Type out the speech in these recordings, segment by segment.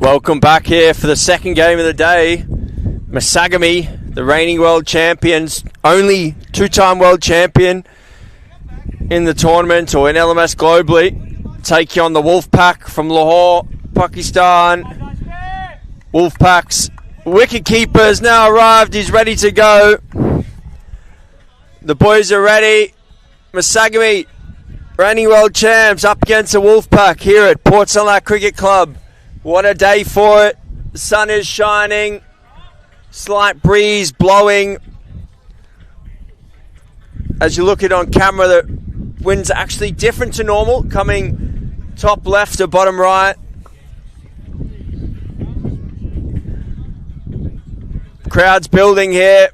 Welcome back here for the second game of the day. MASAGAMY, the reigning world champions, only two-time world champion in the tournament or in LMS globally, take on the Wolfpack from Lahore, Pakistan. Wolfpack's wicket keeper has now arrived. He's ready to go. The boys are ready. MASAGAMY, reigning world champs, up against the Wolfpack here at Port Sunlight Cricket Club. What a day for it. The sun is shining. Slight breeze blowing. As you look at it on camera, the wind's actually different to normal, coming top left to bottom right. Crowd's building here.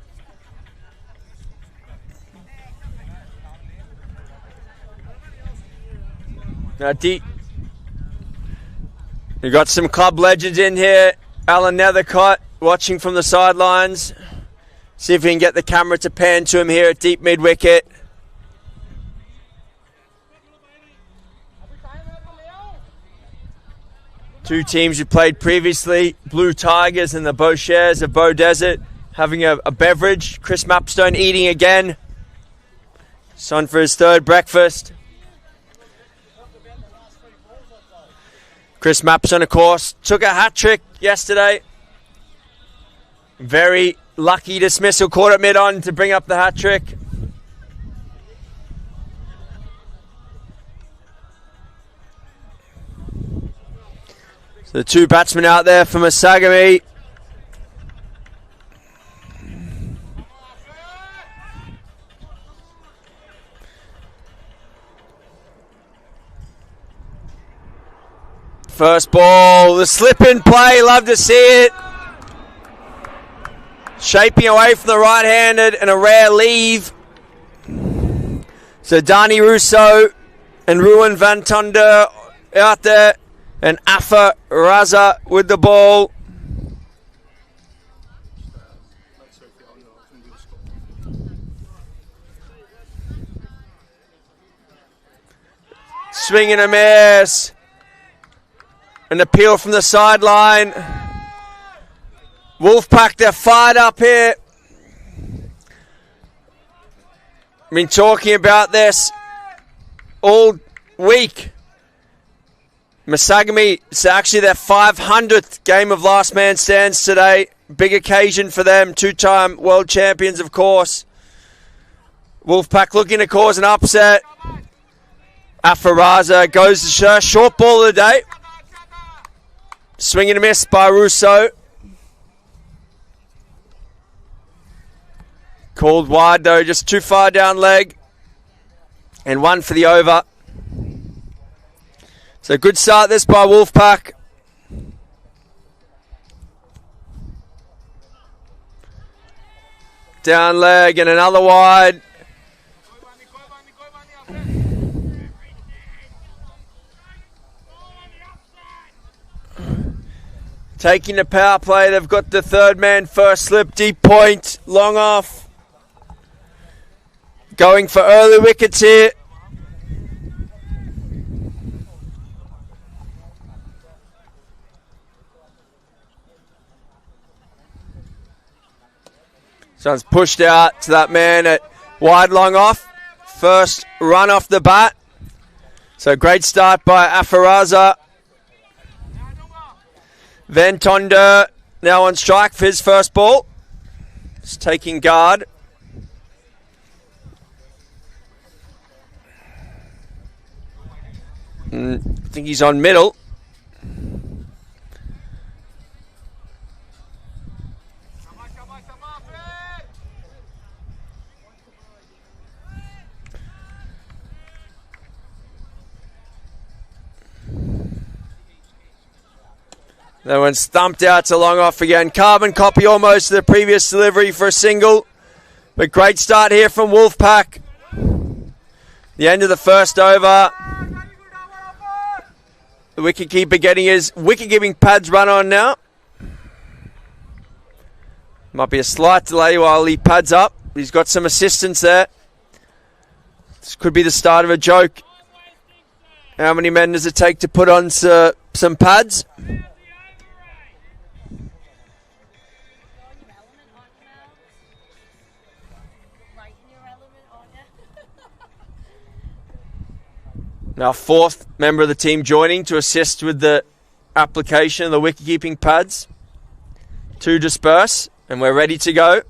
Now deep. You've got some club legends in here. Alan Nethercott watching from the sidelines. See if we can get the camera to pan to him here at deep mid-wicket. Two teams who played previously, Blue Tigers and the Beauchers of Beau Desert, having a beverage. Chris Mapstone eating again. Son for his third breakfast. Chris Mapstone, of course, took a hat-trick yesterday. Very lucky dismissal, caught at mid-on to bring up the hat-trick. So the two batsmen out there for MASAGAMY. First ball, the slip-in play, love to see it. Shaping away from the right-handed and a rare leave. So Dani Russo and Ruan Van Tonder out there. And Afa Raza with the ball. Swing and a miss. An appeal from the sideline. Wolfpack, they're fired up here. Been talking about this all week. MASAGAMY, it's actually their 500th game of last man stands today. Big occasion for them. Two-time world champions, of course. Wolfpack looking to cause an upset. Afaraza goes to short ball of the day. Swing and a miss by Russo. Called wide though, just too far down leg. And one for the over. So good start this by Wolfpack. Down leg and another wide. Taking the power play, they've got the third man first slip, deep point, long off. Going for early wickets here. So it's pushed out to that man at wide long off. First run off the bat. So great start by Afaraza. Van Tonder now on strike for his first ball. Just taking guard. I think he's on middle. That one stumped out to long off again. Carbon copy almost to the previous delivery for a single. But great start here from Wolfpack. The end of the first over. The wicketkeeper getting his wicket-keeping pads run on now. Might be a slight delay while he pads up. He's got some assistance there. This could be the start of a joke. How many men does it take to put on some pads? Now, fourth member of the team joining to assist with the application of the wicket-keeping pads. 2 disperse, and we're ready to go.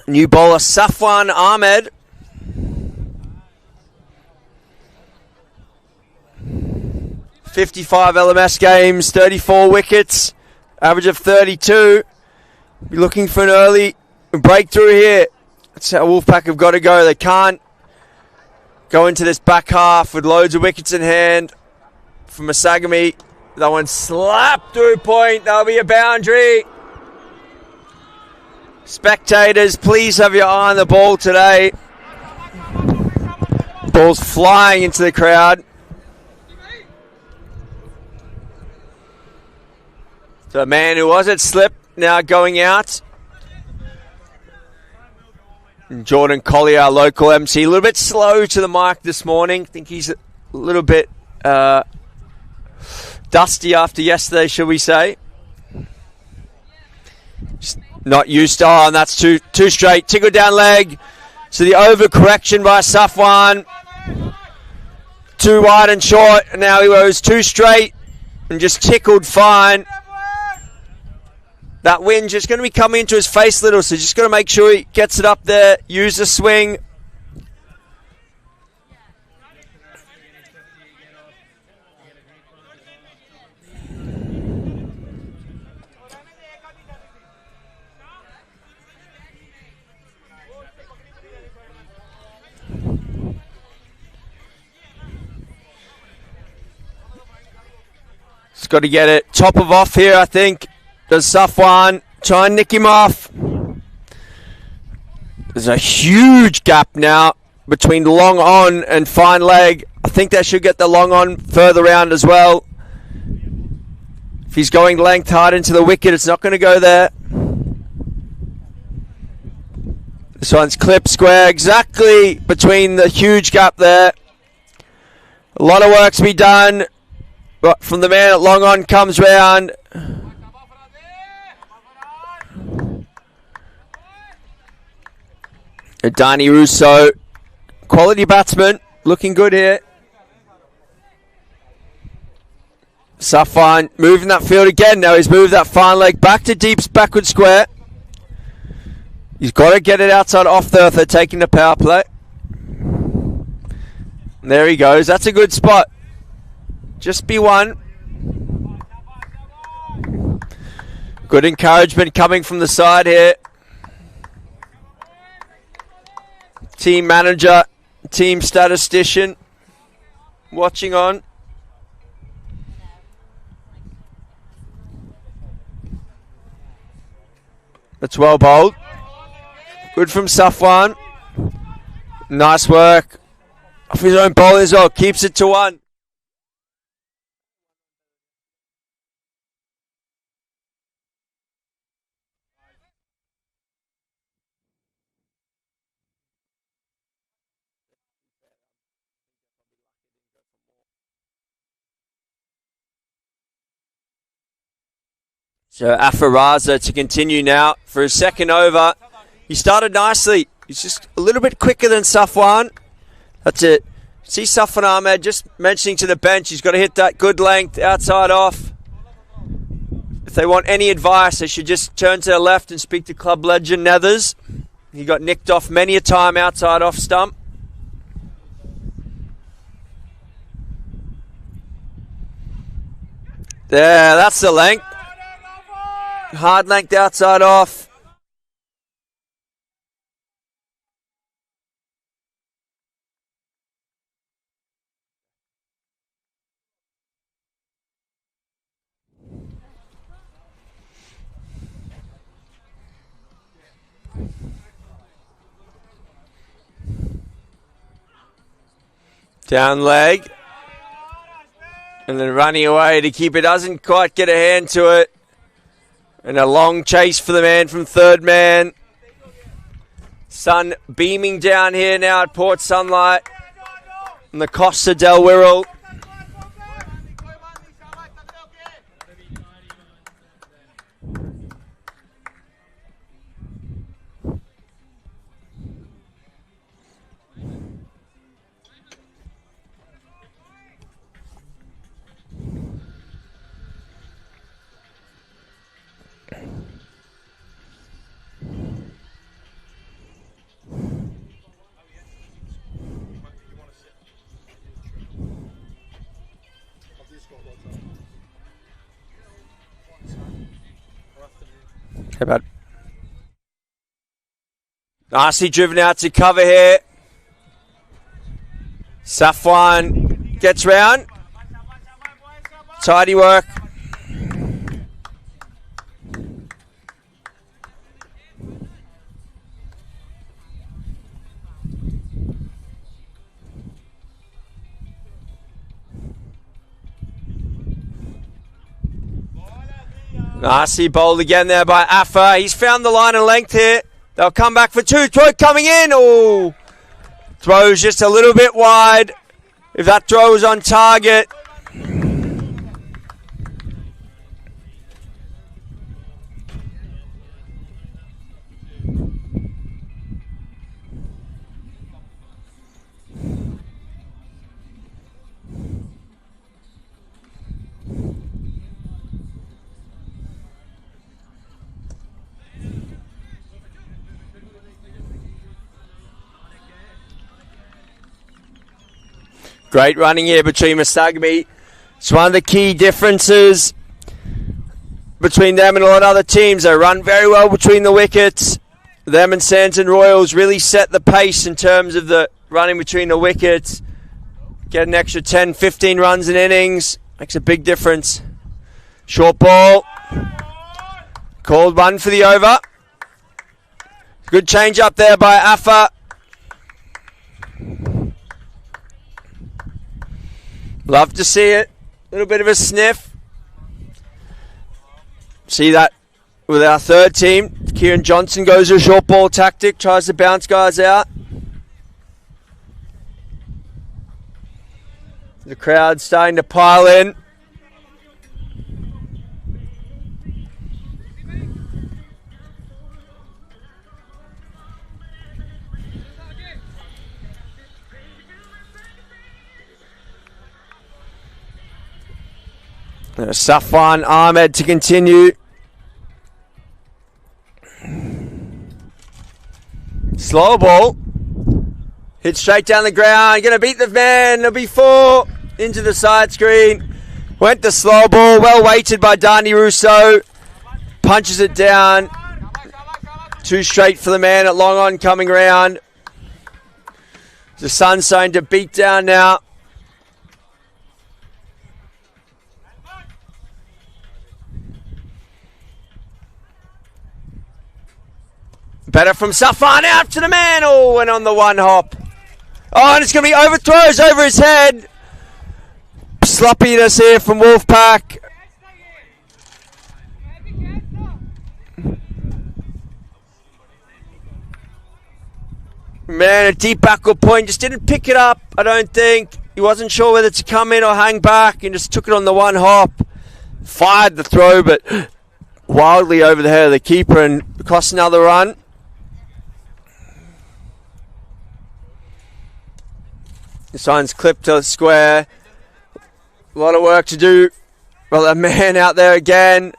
New bowler Safwan Ahmed. .55 LMS games, 34 wickets, average of 32. Be looking for an early breakthrough here. That's how Wolfpack have got to go. They can't go into this back half with loads of wickets in hand. For MASAGAMY, that one slapped through point. That'll be a boundary. Spectators, please have your eye on the ball today. Ball's flying into the crowd. The man who was at slip now going out. And Jordan Collier, our local MC, a little bit slow to the mic this morning. I think he's a little bit dusty after yesterday, shall we say. Just not used to, and that's two straight. Tickle down leg. So the overcorrection by Safwan. 2 wide and short. And now he goes 2 straight and just tickled fine. That wind just going to be coming into his face a little, so just got to make sure he gets it up there. Use the swing. He's got to get it top of off here, I think. Does Safwan try and nick him off? There's a huge gap now between long on and fine leg. I think they should get the long on further round as well. If he's going length hard into the wicket, it's not going to go there. This one's clipped square, exactly between the huge gap there. A lot of work to be done, but from the man at long on comes round. Dani Russo, quality batsman, looking good here. Safwan moving that field again. Now he's moved that fine leg back to deep backward square. He's got to get it outside off there if they're taking the power play. And there he goes. That's a good spot. Just be one. Good encouragement coming from the side here. Team manager, team statistician, watching on. That's well bowled. Good from Safwan. Nice work. Off his own bowling as well. Keeps it to 1. So Afaraza to continue now for his second over. He started nicely. He's just a little bit quicker than Safwan. That's it. See Safwan Ahmed just mentioning to the bench, he's got to hit that good length outside off. If they want any advice, they should just turn to the left and speak to club legend Nethers. He got nicked off many a time outside off stump. There, that's the length. Hard length outside off. Down leg. And then running away to keep it. Doesn't quite get a hand to it. And a long chase for the man from third man. Sun beaming down here now at Port Sunlight. On the Costa del Wirral. Okay, bud. Nicely driven out to cover here. Safwan gets round. Tidy work. Nicely bowled again there by Afa. He's found the line of length here. They'll come back for two. Throw coming in. Oh, throws just a little bit wide. If that throw was on target. Great running here between MASAGAMY. It's one of the key differences between them and a lot of other teams. They run very well between the wickets. Them and Santon Royals really set the pace in terms of the running between the wickets. Get an extra 10, 15 runs in innings. Makes a big difference. Short ball. Called one for the over. Good change up there by Afa. Love to see it. A little bit of a sniff. See that with our third team. Kieran Johnson goes to a short ball tactic. Tries to bounce guys out. The crowd's starting to pile in. Safwan Ahmed to continue. Slow ball. Hit straight down the ground. Going to beat the man. There'll be four. Into the side screen. Went the slow ball. Well weighted by Dani Russo. Punches it down. Too straight for the man at long on coming round. The sun's starting to beat down now. Better from Safwan out to the man. Oh, went on the one hop. Oh, and it's going to be overthrows over his head. Sloppiness here from Wolfpack. Man, a deep backward point. Just didn't pick it up, I don't think. He wasn't sure whether to come in or hang back and just took it on the one hop. Fired the throw, but wildly over the head of the keeper and cost another run. This one's clipped to the square. A lot of work to do. Well, a man out there again.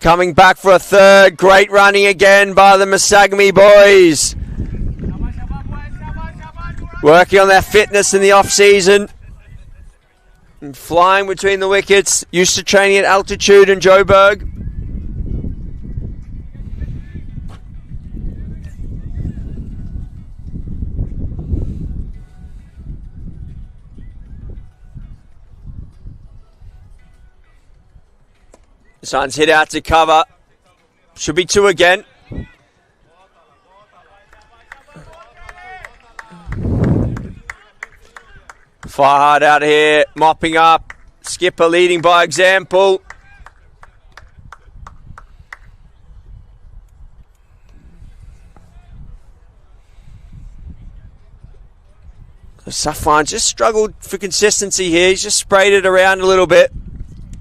Coming back for a third. Great running again by the MASAGAMY boys. Working on their fitness in the off-season. And flying between the wickets. Used to training at altitude in Joburg. This one's hit out to cover. Should be two again. Farhad out here, mopping up. Skipper leading by example. Safwan just struggled for consistency here. He's just sprayed it around a little bit.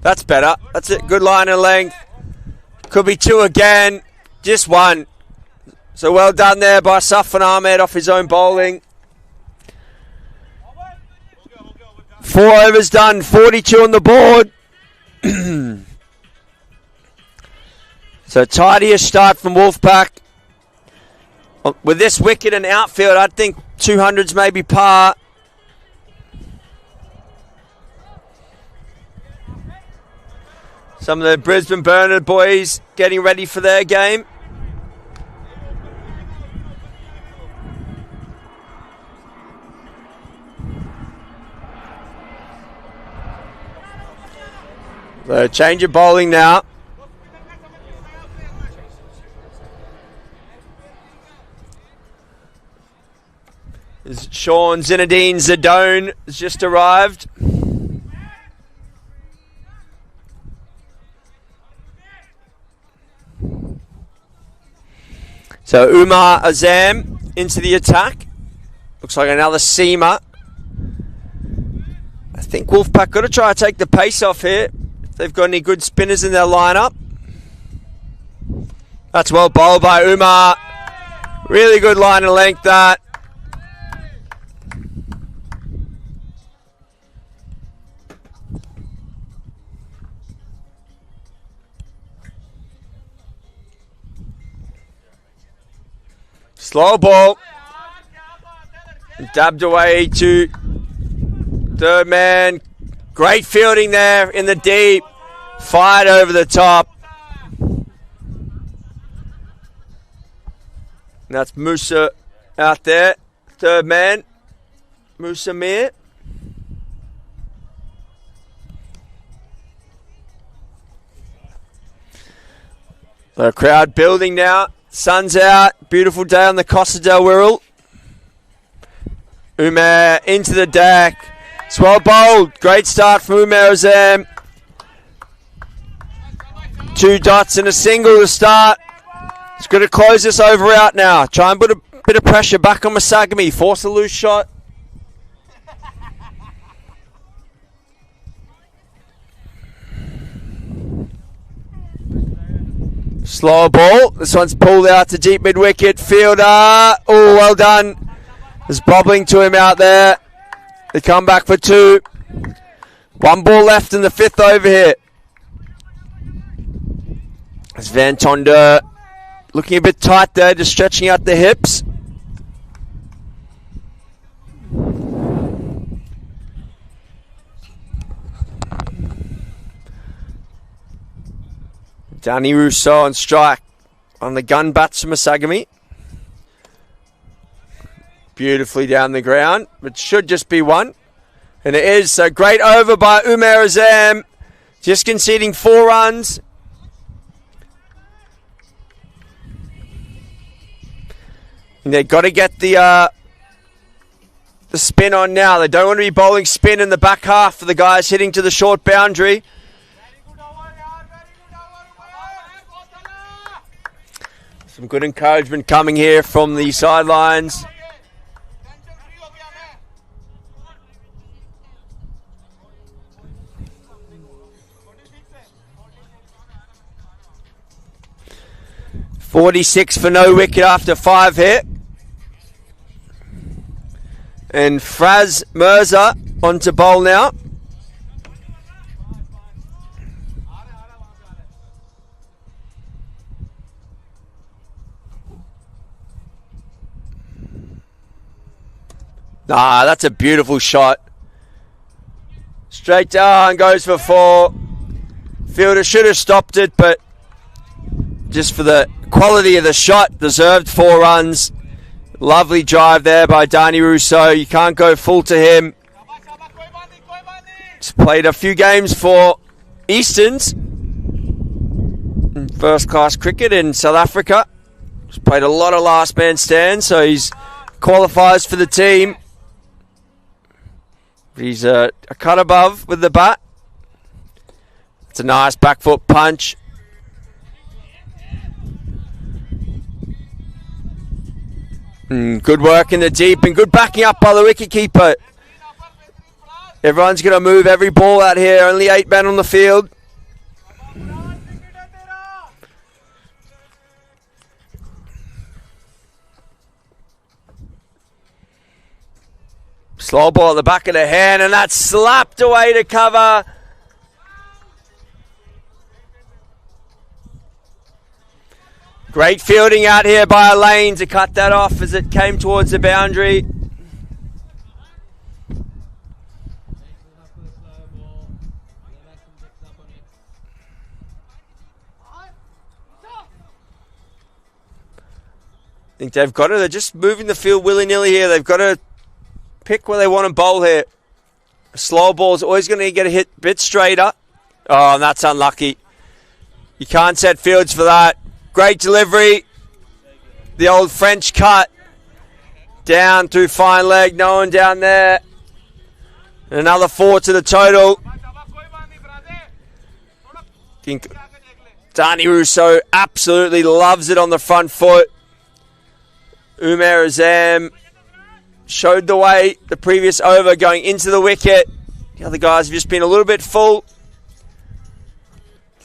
That's better. That's it. Good line and length. Could be two again. Just one. So well done there by Safwan Ahmed off his own bowling. 4 overs done. 42 on the board. So tidiest start from Wolfpack. With this wicket and outfield, I think 200s maybe par. Some of the Brisbane Bernard boys getting ready for their game. So change of bowling now. Sean Zinedine Zidane has just arrived. So Umar Azam into the attack. Looks like another seamer. I think Wolfpack got to try to take the pace off here. If they've got any good spinners in their lineup. That's well bowled by Umar. Really good line of length that. Slow ball. Dabbed away to third man. Great fielding there in the deep. Fired over the top. And that's Musa out there. Third man. Musa Mir. The crowd building now. Sun's out. Beautiful day on the Costa del Wirral. Umar into the deck. It's well bowled. Great start from Umar Azam. 2 dots and a single to start. It's going to close this over out now. Try and put a bit of pressure back on MASAGAMY. Force a loose shot. Slow ball. This one's pulled out to deep mid-wicket. Fielder. Oh, well done. There's bobbling to him out there. They come back for 2. 1 ball left in the 5th over here. It's Van Tonder looking a bit tight there, just stretching out the hips. Danny Rousseau on strike on the gun bats from MASAGAMY. Beautifully down the ground, but should just be 1. And it is. So great over by Umar Azam. Just conceding 4 runs. And they've got to get the spin on now. They don't want to be bowling spin in the back half for the guys hitting to the short boundary. Some good encouragement coming here from the sidelines. .46 for no wicket after 5 hit. And Fraz Mirza on to bowl now. That's a beautiful shot. Straight down, goes for 4. Fielder should have stopped it, but just for the quality of the shot, deserved 4 runs. Lovely drive there by Danny Rousseau. You can't go full to him. He's played a few games for Easterns in first-class cricket in South Africa. He's played a lot of last man stands, so he's qualifies for the team. He's a cut above with the bat. It's a nice back foot punch. Good work in the deep and good backing up by the wicketkeeper. Everyone's going to move every ball out here. Only 8 men on the field. Slow ball at the back of the hand, and that's slapped away to cover. Great fielding out here by Elaine to cut that off as it came towards the boundary. think they've got to. They're just moving the field willy-nilly here. They've got to pick where they want to bowl here. A slow ball's always going to get a hit a bit straighter. Oh, and that's unlucky. You can't set fields for that. Great delivery. The old French cut. Down through fine leg. No one down there. And another 4 to the total. I think Dani Rousseau absolutely loves it on the front foot. Umair Azam showed the way the previous over going into the wicket. The other guys have just been a little bit full.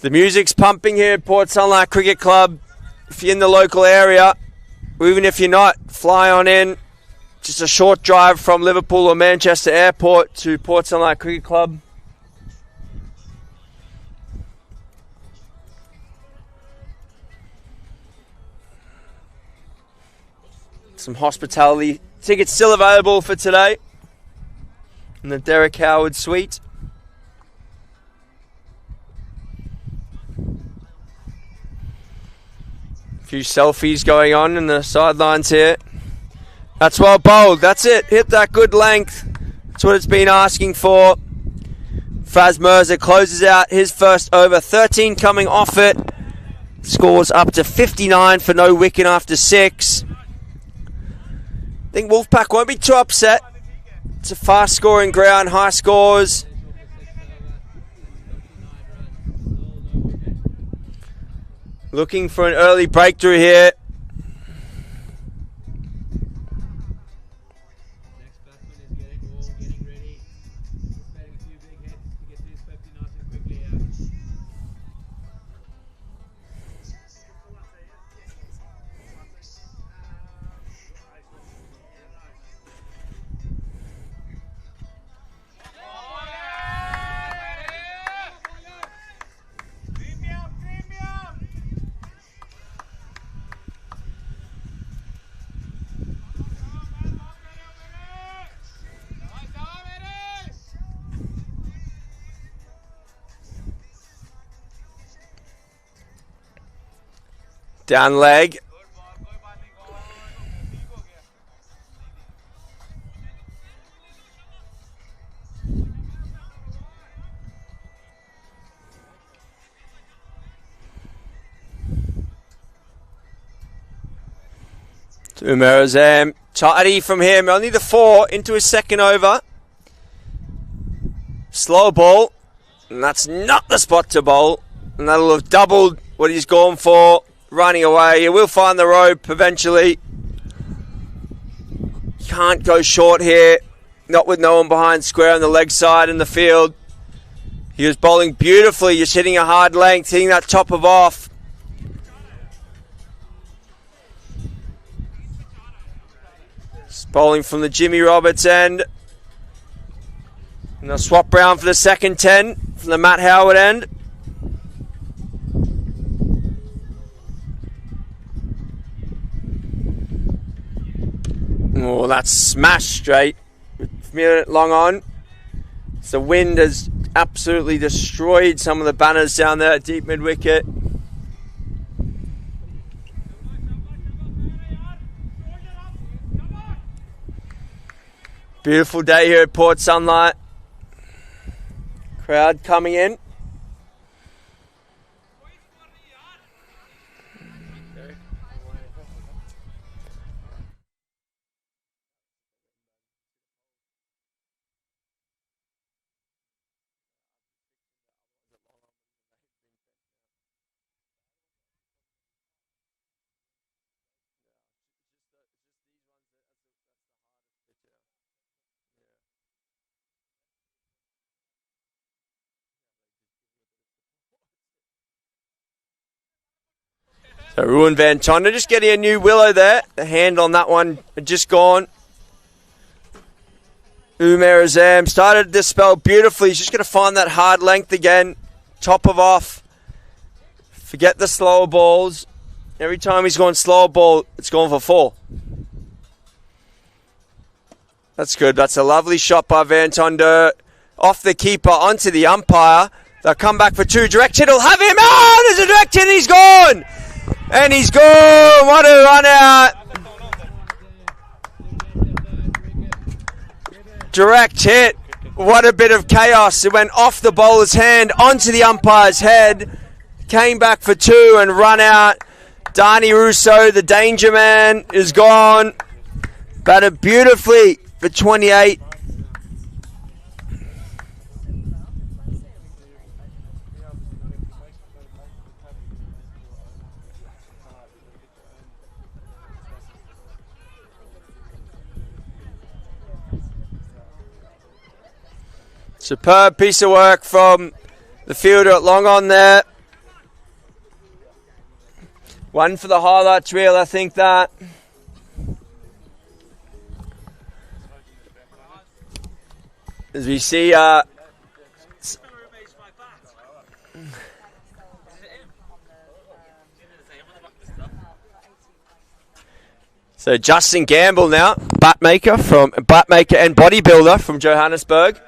The music's pumping here at Port Sunlight Cricket Club. If you're in the local area, or even if you're not, fly on in. Just a short drive from Liverpool or Manchester Airport to Port Sunlight Cricket Club. Some hospitality tickets still available for today in the Derek Howard Suite. A few selfies going on in the sidelines here. That's well bowled. That's it. Hit that good length. That's what it's been asking for. Faz Mirza closes out his first over. 13 coming off it. Scores up to 59 for no wicket after 6. I think Wolfpack won't be too upset. It's a fast scoring ground, high scores. Looking for an early breakthrough here. Down leg. To Umair Azam. Tidy from him. Only the 4 into his second over. Slow ball. And that's not the spot to bowl. And that'll have doubled what he's gone for. Running away. He will find the rope eventually. Can't go short here. Not with no one behind square on the leg side in the field. He was bowling beautifully. Just hitting a hard length. Hitting that top of off. Just bowling from the Jimmy Roberts end. And they'll swap round for the second 10 from the Matt Howard end. Oh, that's smashed straight. Long on. So the wind has absolutely destroyed some of the banners down there at deep mid wicket. Beautiful day here at Port Sunlight. Crowd coming in. So Ruin Van Tonda just getting a new willow there. The hand on that one had just gone. Umair Azam started this spell beautifully. He's just going to find that hard length again. Top of off. Forget the slower balls. Every time he's gone slower ball, it's gone for 4. That's good. That's a lovely shot by Van Tonda. Off the keeper, onto the umpire. They'll come back for 2. Direct hit will have him. Oh, there's a direct hit and he's gone. And he's gone. What a run out. Direct hit. What a bit of chaos. It went off the bowler's hand, onto the umpire's head. Came back for 2 and run out. Dani Russo, the danger man, is gone. Batted beautifully for 28. Superb piece of work from the fielder at long on there. One for the highlights reel, I think that. As we see, so Justin Gamble now, Batmaker and bodybuilder from Johannesburg.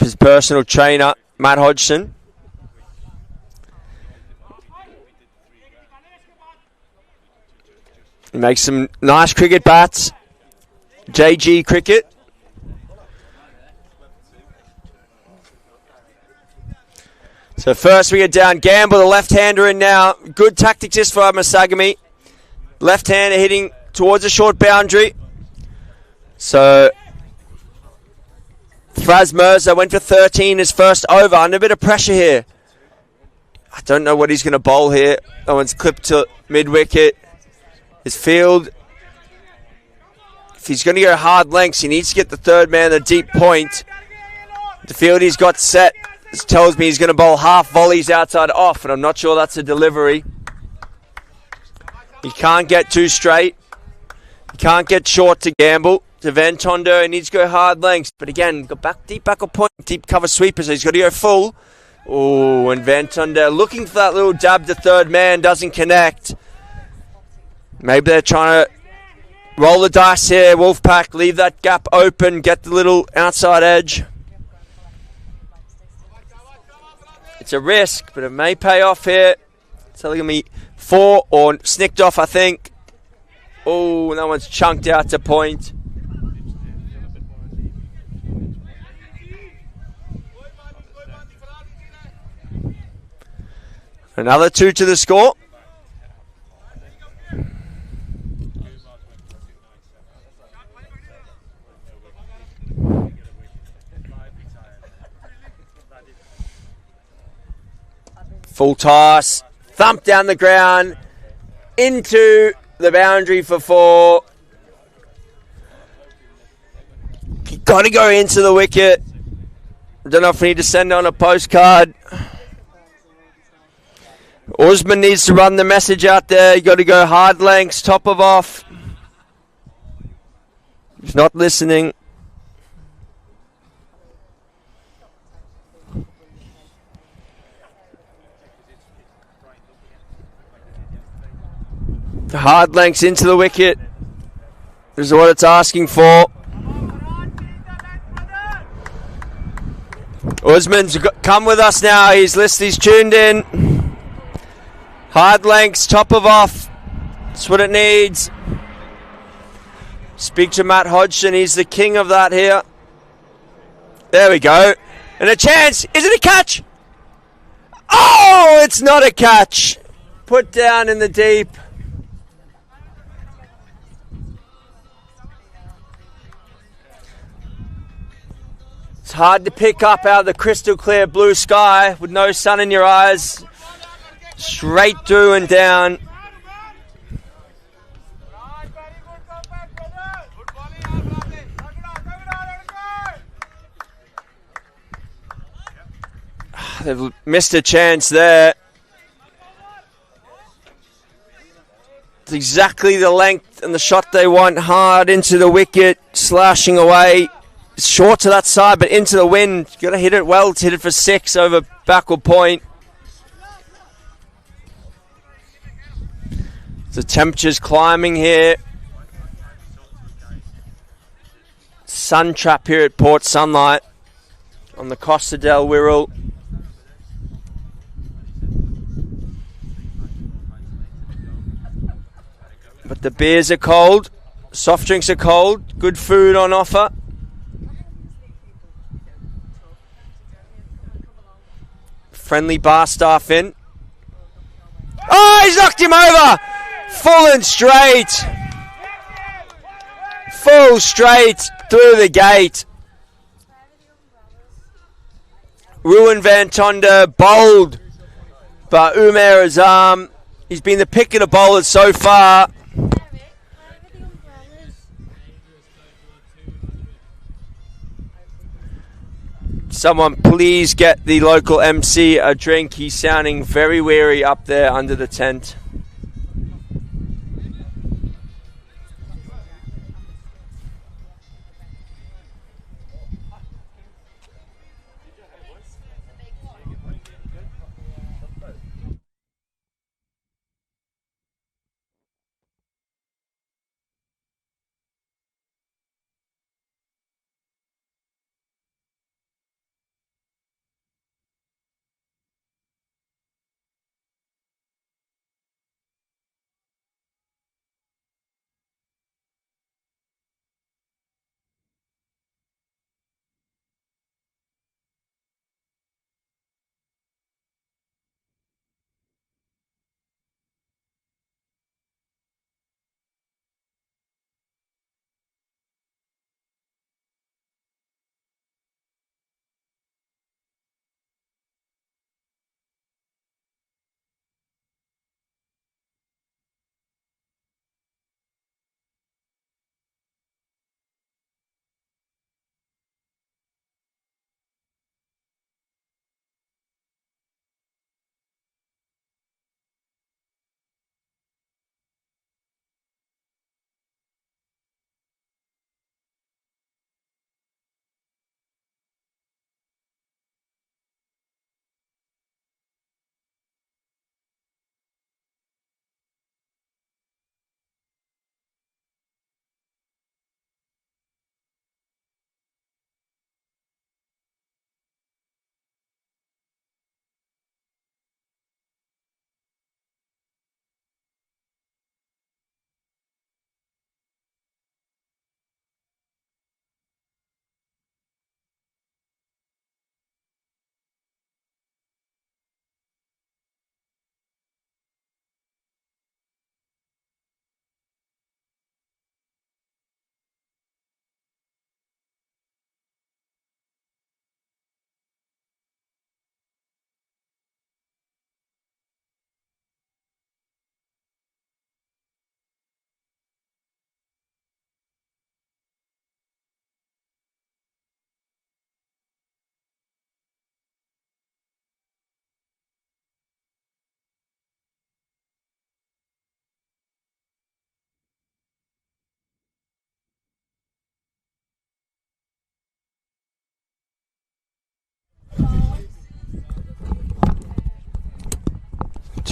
His personal trainer, Matt Hodgson. He makes some nice cricket bats. JG cricket. So first we get down Gamble, the left-hander in now. Good tactics this for MASAGAMY. Left-hander hitting towards a short boundary. So Fraz Mirza went for 13 his first over. Under a bit of pressure here. I don't know what he's going to bowl here. That one's clipped to mid-wicket. His field, if he's going to go hard lengths, he needs to get the third man the deep point. The field he's got set tells me he's going to bowl half volleys outside off, and I'm not sure that's a delivery. He can't get too straight. He can't get short to Gamble. To Van Tondo, he needs to go hard lengths. But again, got back deep backward point, deep cover sweeper, so he's got to go full. Oh, and Van Tondo looking for that little dab to third man, doesn't connect. Maybe they're trying to roll the dice here. Wolfpack, leave that gap open, get the little outside edge. It's a risk, but it may pay off here. It's only going to be 4 or snicked off, I think. Oh, and that one's chunked out to point. Another 2 to the score. Full toss, thump down the ground, into the boundary for 4. You got to go into the wicket. I don't know if we need to send on a postcard. Usman needs to run the message out there. You got to go hard lengths, top of off. He's not listening. Hard lengths into the wicket. This is what it's asking for. Usman's come with us now. He's tuned in. Hard lengths, top of off. That's what it needs. Speak to Matt Hodgson. He's the king of that here. There we go. And a chance. Is it a catch? Oh, it's not a catch. Put down in the deep. It's hard to pick up out of the crystal clear blue sky with no sun in your eyes. Straight through and down. They've missed a chance there. It's exactly the length and the shot they want. Hard into the wicket, slashing away. It's short to that side, but into the wind. You've got to hit it well to hit it for 6 over backward point. The temperature's climbing here. Sun trap here at Port Sunlight on the Costa del Wirral. But the beers are cold. Soft drinks are cold. Good food on offer. Friendly bar staff in. Oh, he's knocked him over! Full and straight. Full straight through the gate. Ruin Van Tonder bowled by Umair Azam. He's been the pick of the bowlers so far. Someone please get the local MC a drink. He's sounding very weary up there under the tent.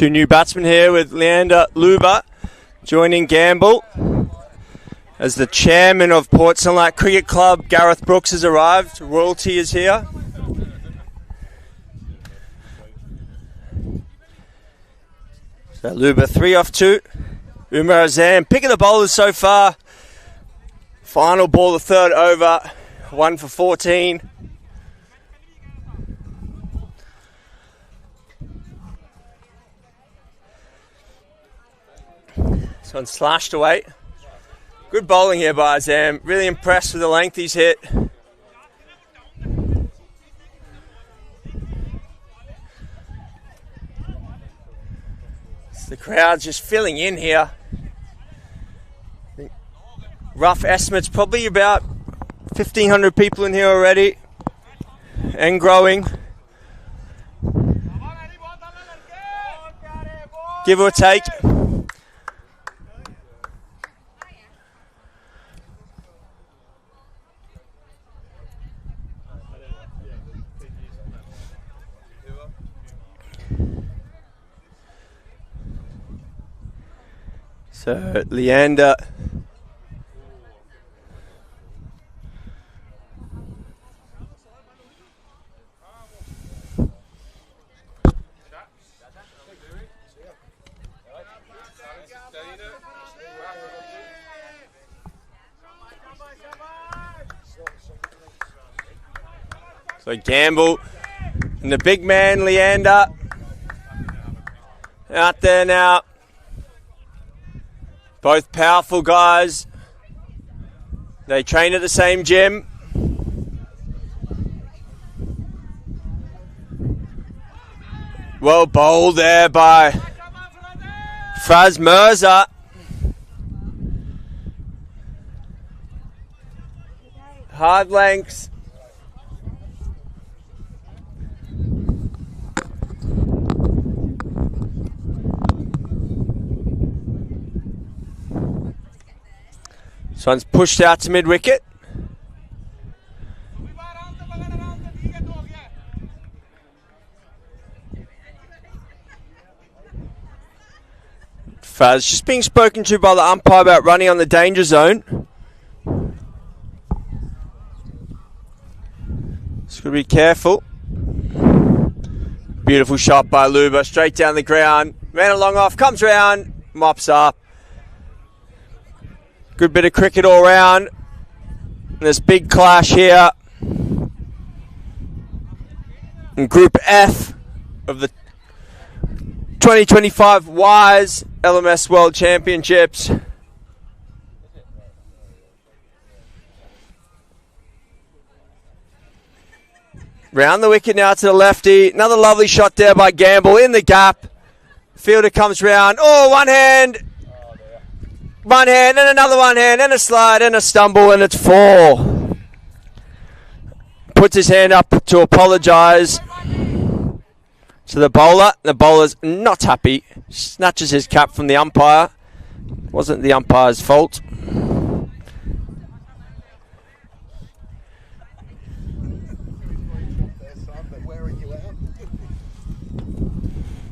Two new batsmen here with Leander Luba joining Gamble. As the chairman of Port Sunlight Cricket Club, Gareth Brooks, has arrived. Royalty is here. So Luba 3 off 2. Umar Azam picking the bowlers so far. Final ball, the third over. 1 for 14. This one slashed away. Good bowling here by Azam. Really impressed with the length he's hit. The crowd's just filling in here. Rough estimates, probably about 1,500 people in here already. And growing. Give or take. So Leander So Gamble and the big man, Leander, out there now. Both powerful guys. They train at the same gym. Well bowled there by Fraz Mirza. Hard lengths. This one's pushed out to mid-wicket. Faz just being spoken to by the umpire about running on the danger zone. Just got to be careful. Beautiful shot by Luba, straight down the ground. Man a long off, comes round, mops up. Good bit of cricket all round. This big clash here in Group F of the 2025 WISE LMS World Championships. Round the wicket now to the lefty. Another lovely shot there by Gamble in the gap. Fielder comes round. Oh, one hand. One hand and another one hand and a slide and a stumble and it's 4. Puts his hand up to apologise to the bowler. The bowler's not happy. Snatches his cap from the umpire. Wasn't the umpire's fault.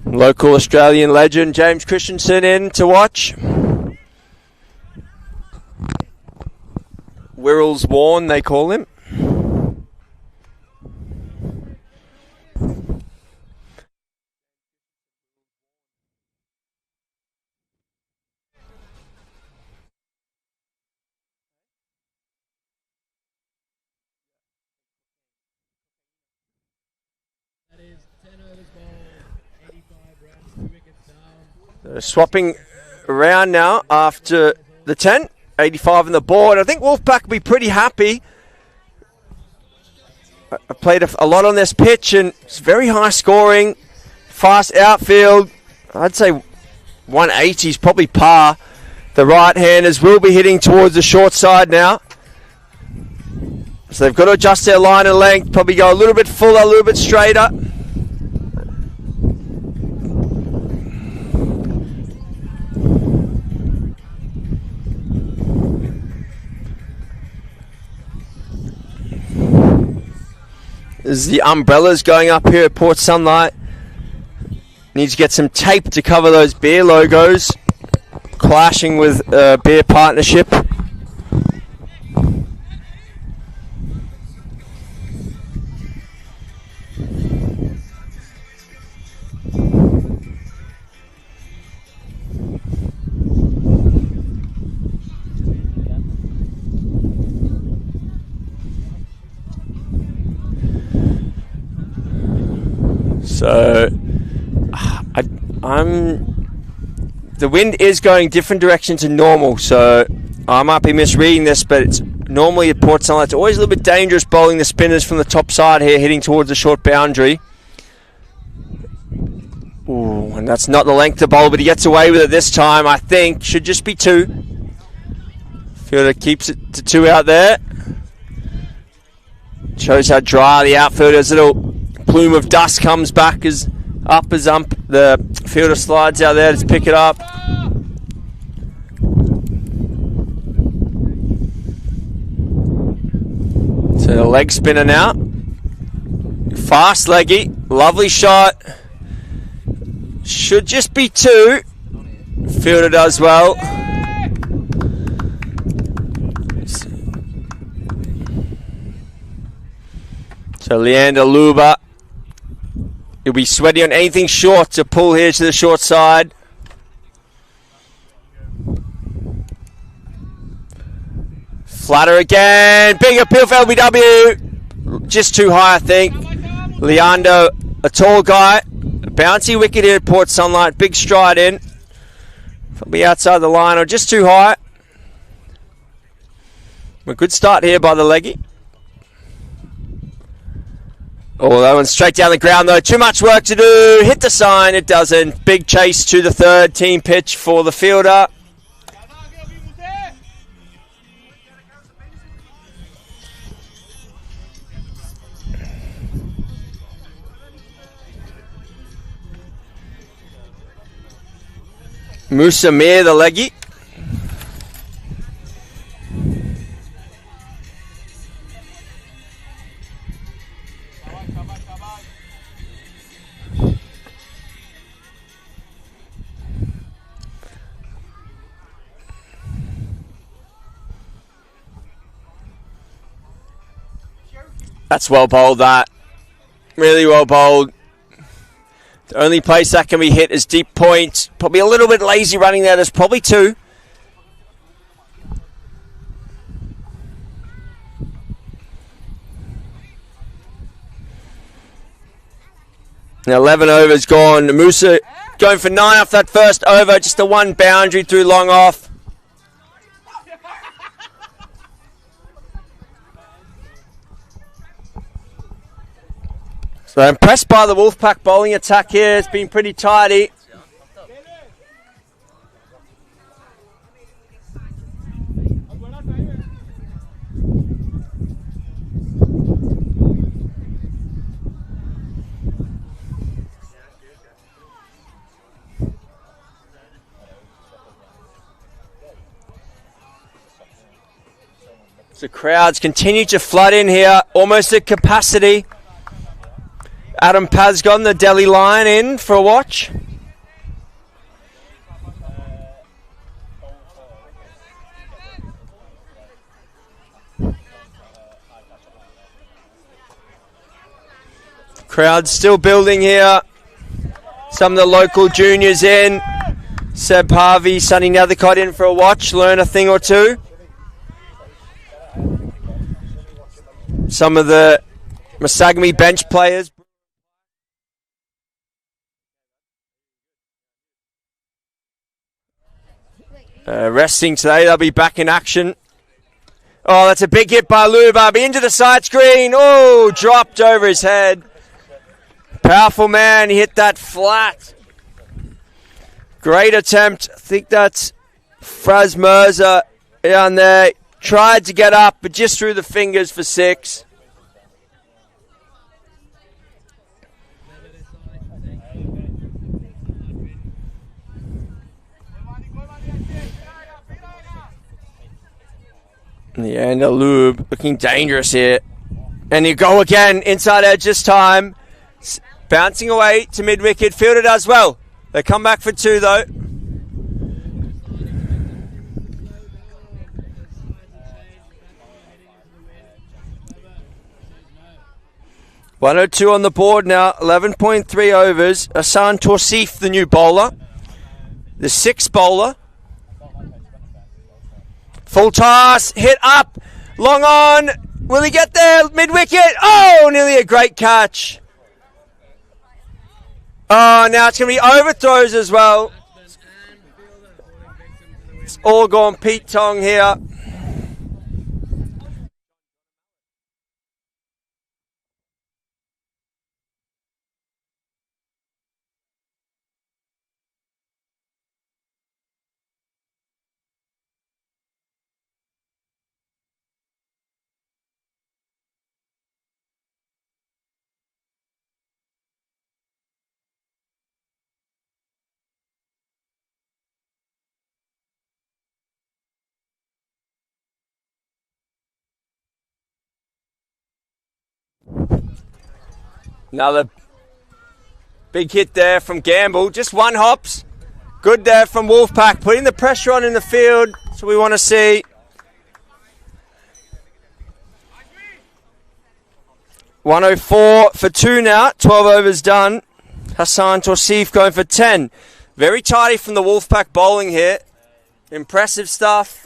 Local Australian legend James Christensen in to watch. Wirrell's Warren, they call him. They're swapping around now after the 10. 85 on the board. I think Wolfpack will be pretty happy. I played a lot on this pitch and it's very high scoring. Fast outfield. I'd say 180 is probably par. The right-handers will be hitting towards the short side now. So they've got to adjust their line and length. Probably go a little bit fuller, a little bit straighter. This is the umbrellas going up here at Port Sunlight. Needs to get some tape to cover those beer logos. Clashing with beer partnership. So, the wind is going different direction to normal, so I might be misreading this, but it's normally at Port Sunlight, it's always a little bit dangerous bowling the spinners from the top side here, hitting towards the short boundary. Ooh, and that's not the length to bowl, but he gets away with it this time, I think. Should just be 2. Fielder keeps it to 2 out there. Shows how dry the outfielder's little plume of dust comes back as the fielder slides out there to pick it up. So the leg spinner now. Fast leggy, lovely shot. Should just be 2. Fielder does well. So Leander Luba. He'll be sweaty on anything short to pull here to the short side. Flatter again. Big appeal for LBW. Just too high, I think. Leandro, a tall guy. A bouncy wicket here at Port Sunlight. Big stride in. Probably outside the line or just too high. A good start here by the leggy. Oh, that one's straight down the ground though. Too much work to do. Hit the sign. It doesn't. Big chase to the third team pitch for the fielder. Musa Mir, the leggy. That's well bowled, that. Really well bowled. The only place that can be hit is deep point. Probably a little bit lazy running there. There's probably two. Now 11 overs gone. Musa going for 9 off that first over. Just a one boundary through long off. So impressed by the Wolfpack bowling attack here. It's been pretty tidy. So crowds continue to flood in here, almost at capacity. Adam Pasgon, the Delhi Lion, in for a watch. Crowd still building here. Some of the local juniors in. Seb Harvey, Sonny Nethercott in for a watch, learn a thing or two. Some of the Masagamy bench players. Resting today, they'll be back in action. Oh, that's a big hit by Lubabi into the side screen. Oh, dropped over his head. Powerful man, he hit that flat. Great attempt. I think that's Fraz Mirza down there. Tried to get up, but just threw the fingers for 6. Leander Lube looking dangerous here. And you go again, inside edge this time. Bouncing away to mid-wicket. Fielder does well. They come back for 2 though. $102 on the board now. 11.3 overs. Hassan Torsif, the new bowler. The 6th bowler. Full toss, hit up, long on, will he get there, mid-wicket? Oh, nearly a great catch. Oh, now it's going to be overthrows as well. It's all gone Pete Tong here. Another big hit there from Gamble. Just 1 hops. Good there from Wolfpack. Putting the pressure on in the field. That's what we want to see. 104 for 2 now. 12 overs done. Hassan Torsif going for 10. Very tidy from the Wolfpack bowling here. Impressive stuff.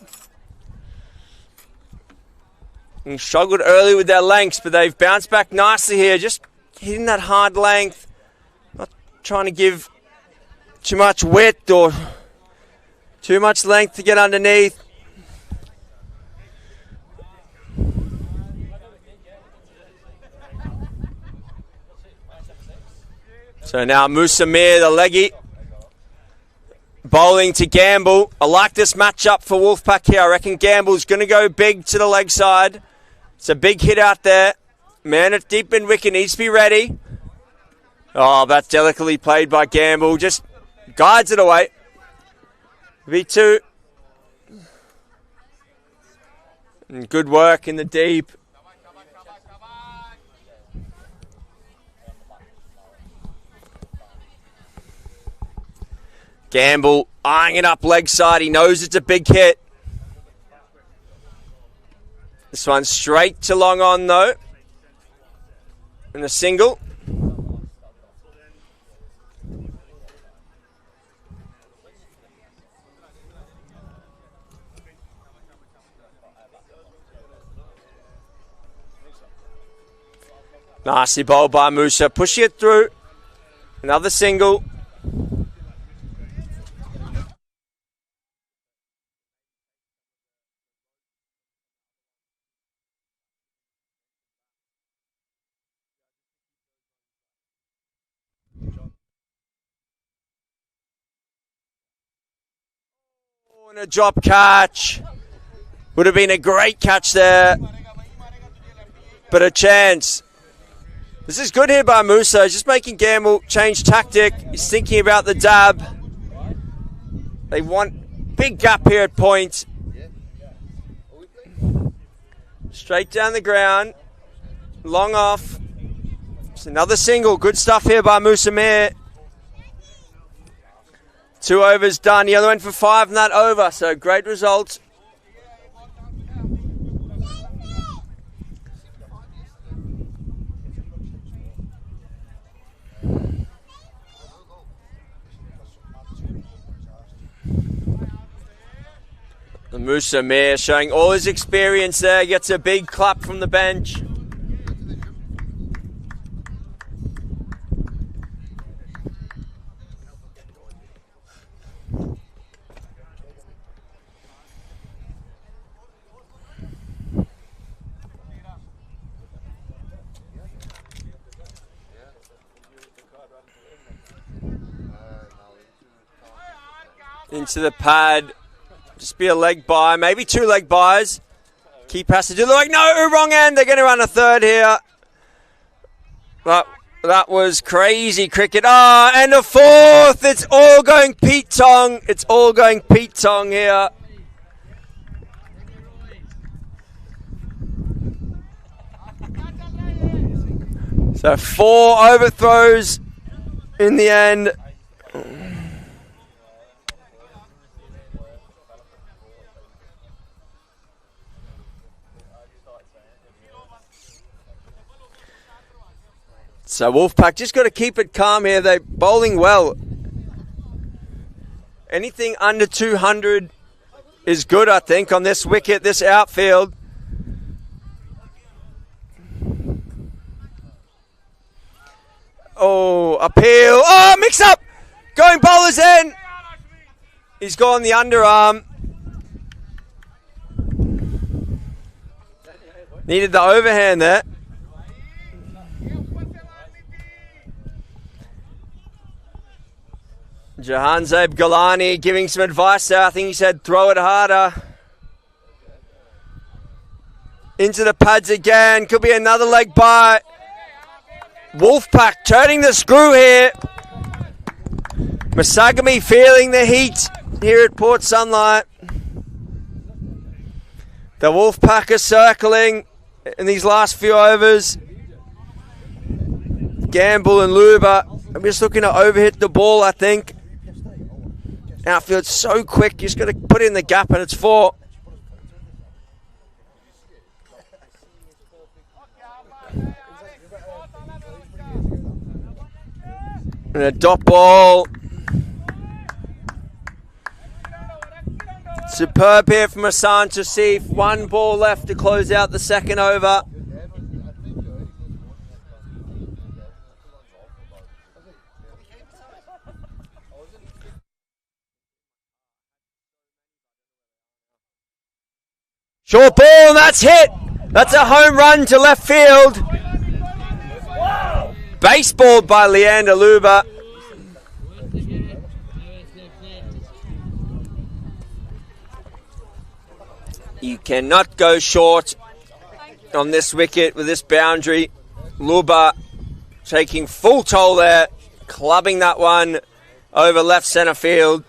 And struggled early with their lengths, but they've bounced back nicely here. Just hitting that hard length. Not trying to give too much width or too much length to get underneath. So now Musamir, the leggy, bowling to Gamble. I like this matchup for Wolfpack here. I reckon Gamble's going to go big to the leg side. It's a big hit out there. Man at deep in wicket needs to be ready. Oh, that's delicately played by Gamble. Just guides it away. V2. And good work in the deep. Gamble eyeing it up leg side. He knows it's a big hit. This one's straight to long on though. And a single. Nicely bowled by Musa. Pushing it through. Another single. And a drop catch. Would have been a great catch there. But a chance. This is good here by Musa. Just making Gamble change tactic. He's thinking about the dab. They want big gap here at point. Straight down the ground. Long off. It's another single. Good stuff here by Musamir. 2 overs done. The other went for 5 in that over. So great result. Musamir showing all his experience there. Gets a big clap from the bench. Into the pad. Just be a leg bye. Maybe 2 leg byes. Keep has to do like, no, wrong end. They're going to run a third here. But that was crazy cricket. And a 4th. It's all going Pete Tong. It's all going Pete Tong here. So 4 overthrows in the end. So Wolfpack just got to keep it calm here. They're bowling well. Anything under 200 is good, I think, on this wicket, this outfield. Oh, appeal. Oh, mix up. Going bowler's end. He's gone the underarm. Needed the overhand there. Jahanzeb Galani giving some advice there. I think he said throw it harder. Into the pads again. Could be another leg bye. Wolfpack turning the screw here. MASAGAMY feeling the heat here at Port Sunlight. The Wolfpack are circling in these last few overs. Gamble and Luba. I'm just looking to overhit the ball, I think. Outfield's so quick, you just got to put in the gap and it's 4. And a dot ball. Superb here from Hassan Tassif. 1 ball left to close out the second over. Short ball, and that's hit. That's a home run to left field. Baseballed by Leander Luba. You cannot go short on this wicket with this boundary. Luba taking full toll there, clubbing that one over left centre field.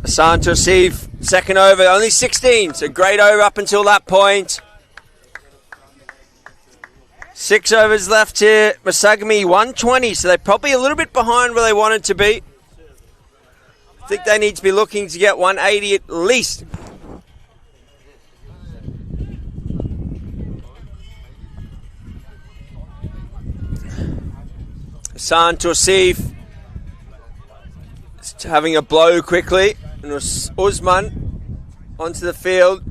Hassan Tassif, second over, only 16, so great over up until that point. 6 overs left here. MASAGAMY 120, so they're probably a little bit behind where they wanted to be. I think they need to be looking to get 180 at least. Hassan Tassif having a blow quickly. And Usman onto the field.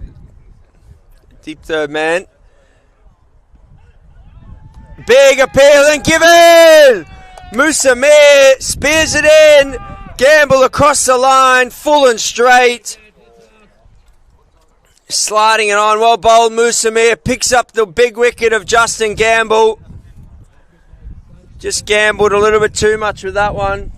Deep third man. Big appeal and given! Musa Mir spears it in. Gamble across the line, full and straight. Sliding it on. Well bowled, Musa Mir picks up the big wicket of Justin Gamble. Just gambled a little bit too much with that one.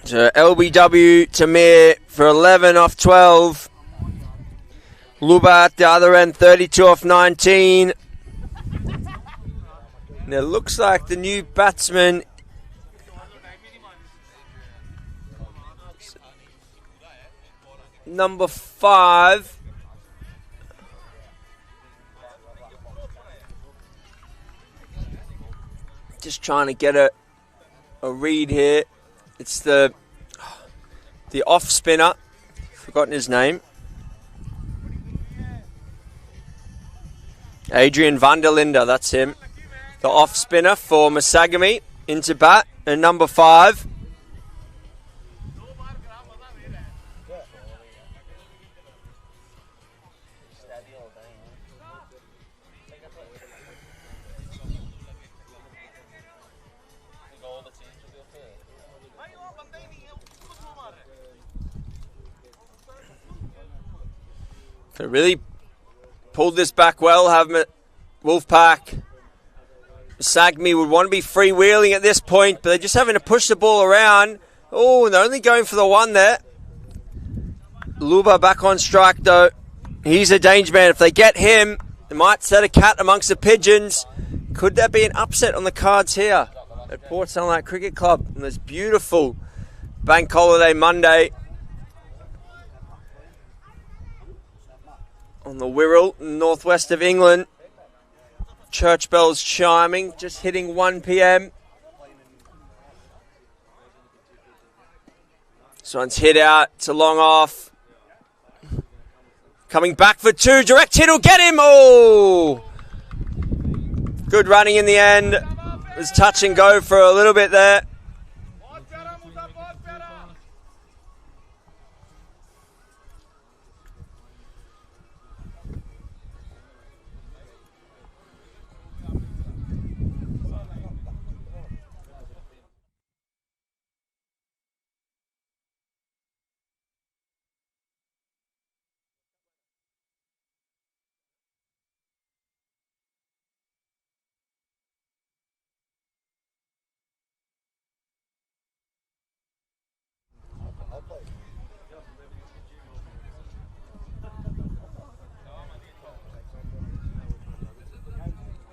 So LBW to Mir for 11 off 12. Luba at the other end, 32 off 19. And it looks like the new batsman number 5. Just trying to get a read here. It's the off spinner. Forgotten his name. Adrian van der Linde, that's him. The off spinner for MASAGAMY into bat. And number 5. They really pulled this back well, have Wolfpack. MASAGAMY would want to be freewheeling at this point, but they're just having to push the ball around. Oh, and they're only going for the one there. Luba back on strike, though. He's a danger man. If they get him, they might set a cat amongst the pigeons. Could there be an upset on the cards here at Port Sunlight Cricket Club on this beautiful Bank Holiday Monday? On the Wirral, northwest of England. Church bells chiming, just hitting 1 p.m. This one's hit out, it's a long off. Coming back for 2, direct hit will get him! Oh! Good running in the end. It was touch and go for a little bit there.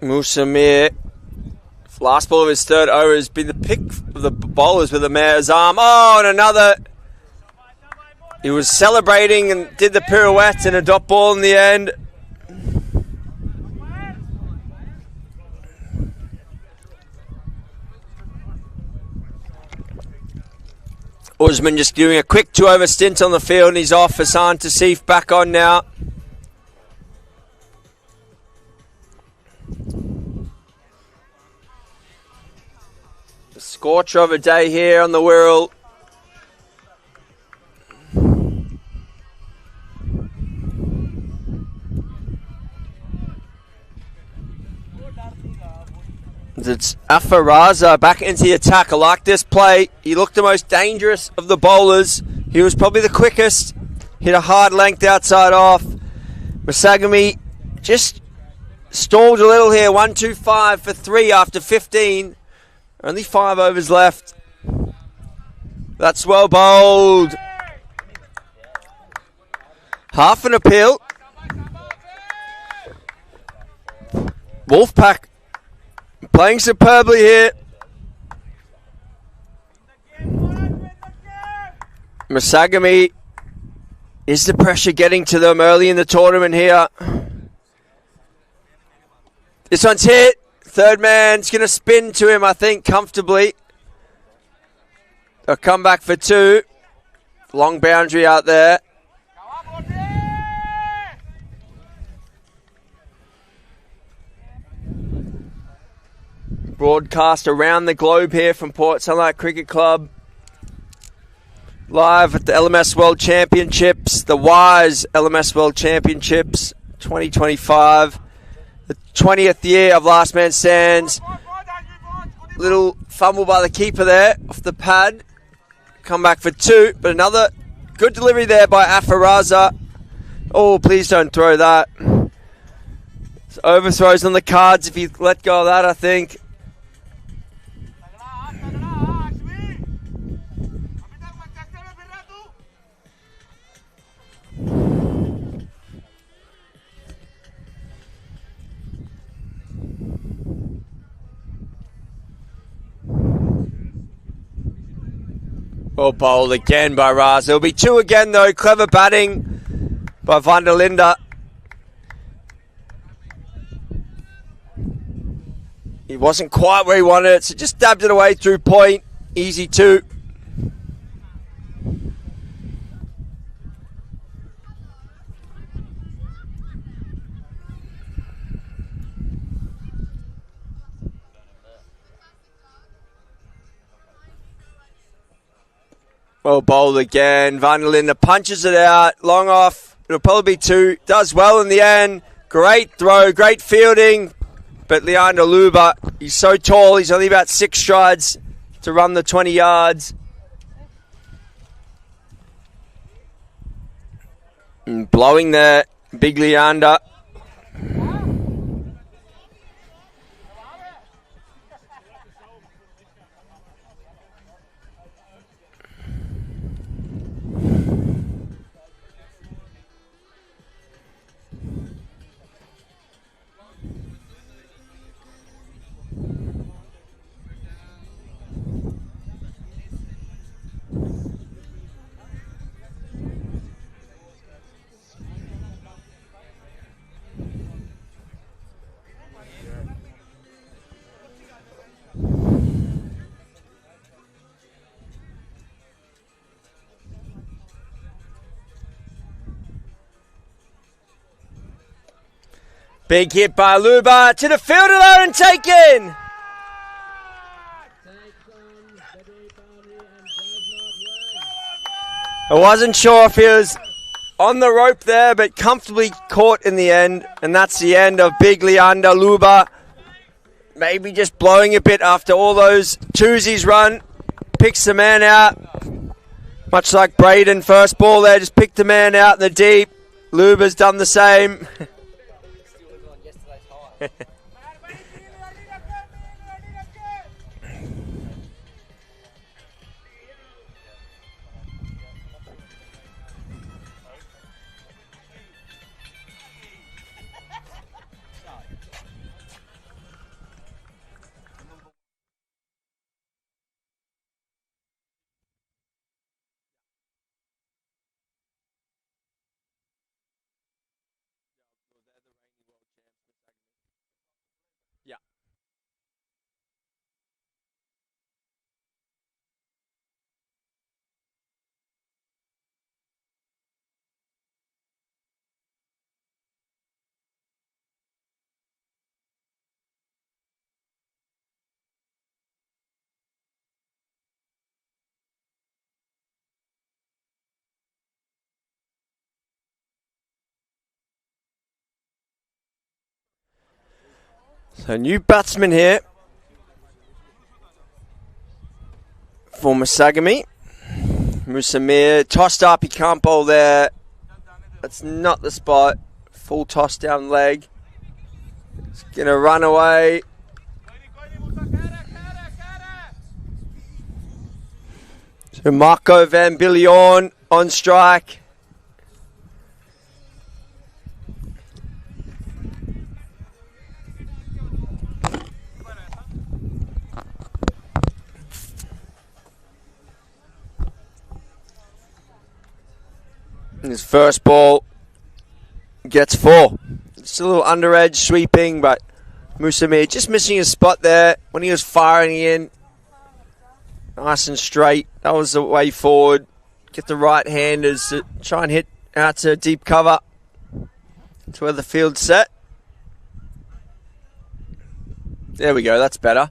Musa Mir, last ball of his third over, has been the pick of the bowlers with the mayor's arm. Oh, and another. He was celebrating and did the pirouette and a dot ball in the end. Usman just doing a quick 2-over stint on the field and he's off. Hassan Tassif back on now. Scorcher of a day here on the Wirral. It's Afaraza back into the attack. I like this play. He looked the most dangerous of the bowlers. He was probably the quickest. Hit a hard length outside off. MASAGAMY just stalled a little here. 1-2-5 for 3 after 15. Only 5 overs left. That's well bowled. Half an appeal. Wolfpack playing superbly here. MASAGAMY, is the pressure getting to them early in the tournament here? This one's hit. Third man's going to spin to him, I think, comfortably. They'll come back for 2. Long boundary out there. Broadcast around the globe here from Port Sunlight Cricket Club. Live at the LMS World Championships, the WISE LMS World Championships 2025. The 20th year of Last Man Stands. Little fumble by the keeper there off the pad. Come back for 2, but another good delivery there by Afaraza. Oh, please don't throw that. It's overthrows on the cards if you let go of that, I think. Well bowled again by Raz. There'll be 2 again though. Clever batting by Van der Linde. He wasn't quite where he wanted it, so just dabbed it away through point. Easy 2. Well bowled again. Van der Linde punches it out. Long off. It'll probably be 2. Does well in the end. Great throw. Great fielding. But Leander Luba, he's so tall. He's only about 6 strides to run the 20 yards. And blowing there. Big Leander. Big hit by Luba to the fielder there and taken. I wasn't sure if he was on the rope there, but comfortably caught in the end. And that's the end of Big Leander Luba. Maybe just blowing a bit after all those twos he's run. Picks the man out. Much like Braden, first ball there, just picked the man out in the deep. Luba's done the same. So new batsman here for Masagamy. Musamir tossed up, he can't bowl there. That's not the spot. Full toss down leg. It's going to run away. So Marco Van Billion on strike. His first ball gets 4. It's a little under edge sweeping, but Musamir just missing his spot there when he was firing in. Nice and straight. That was the way forward. Get the right-handers to try and hit out to deep cover. That's where the field's set. There we go, that's better.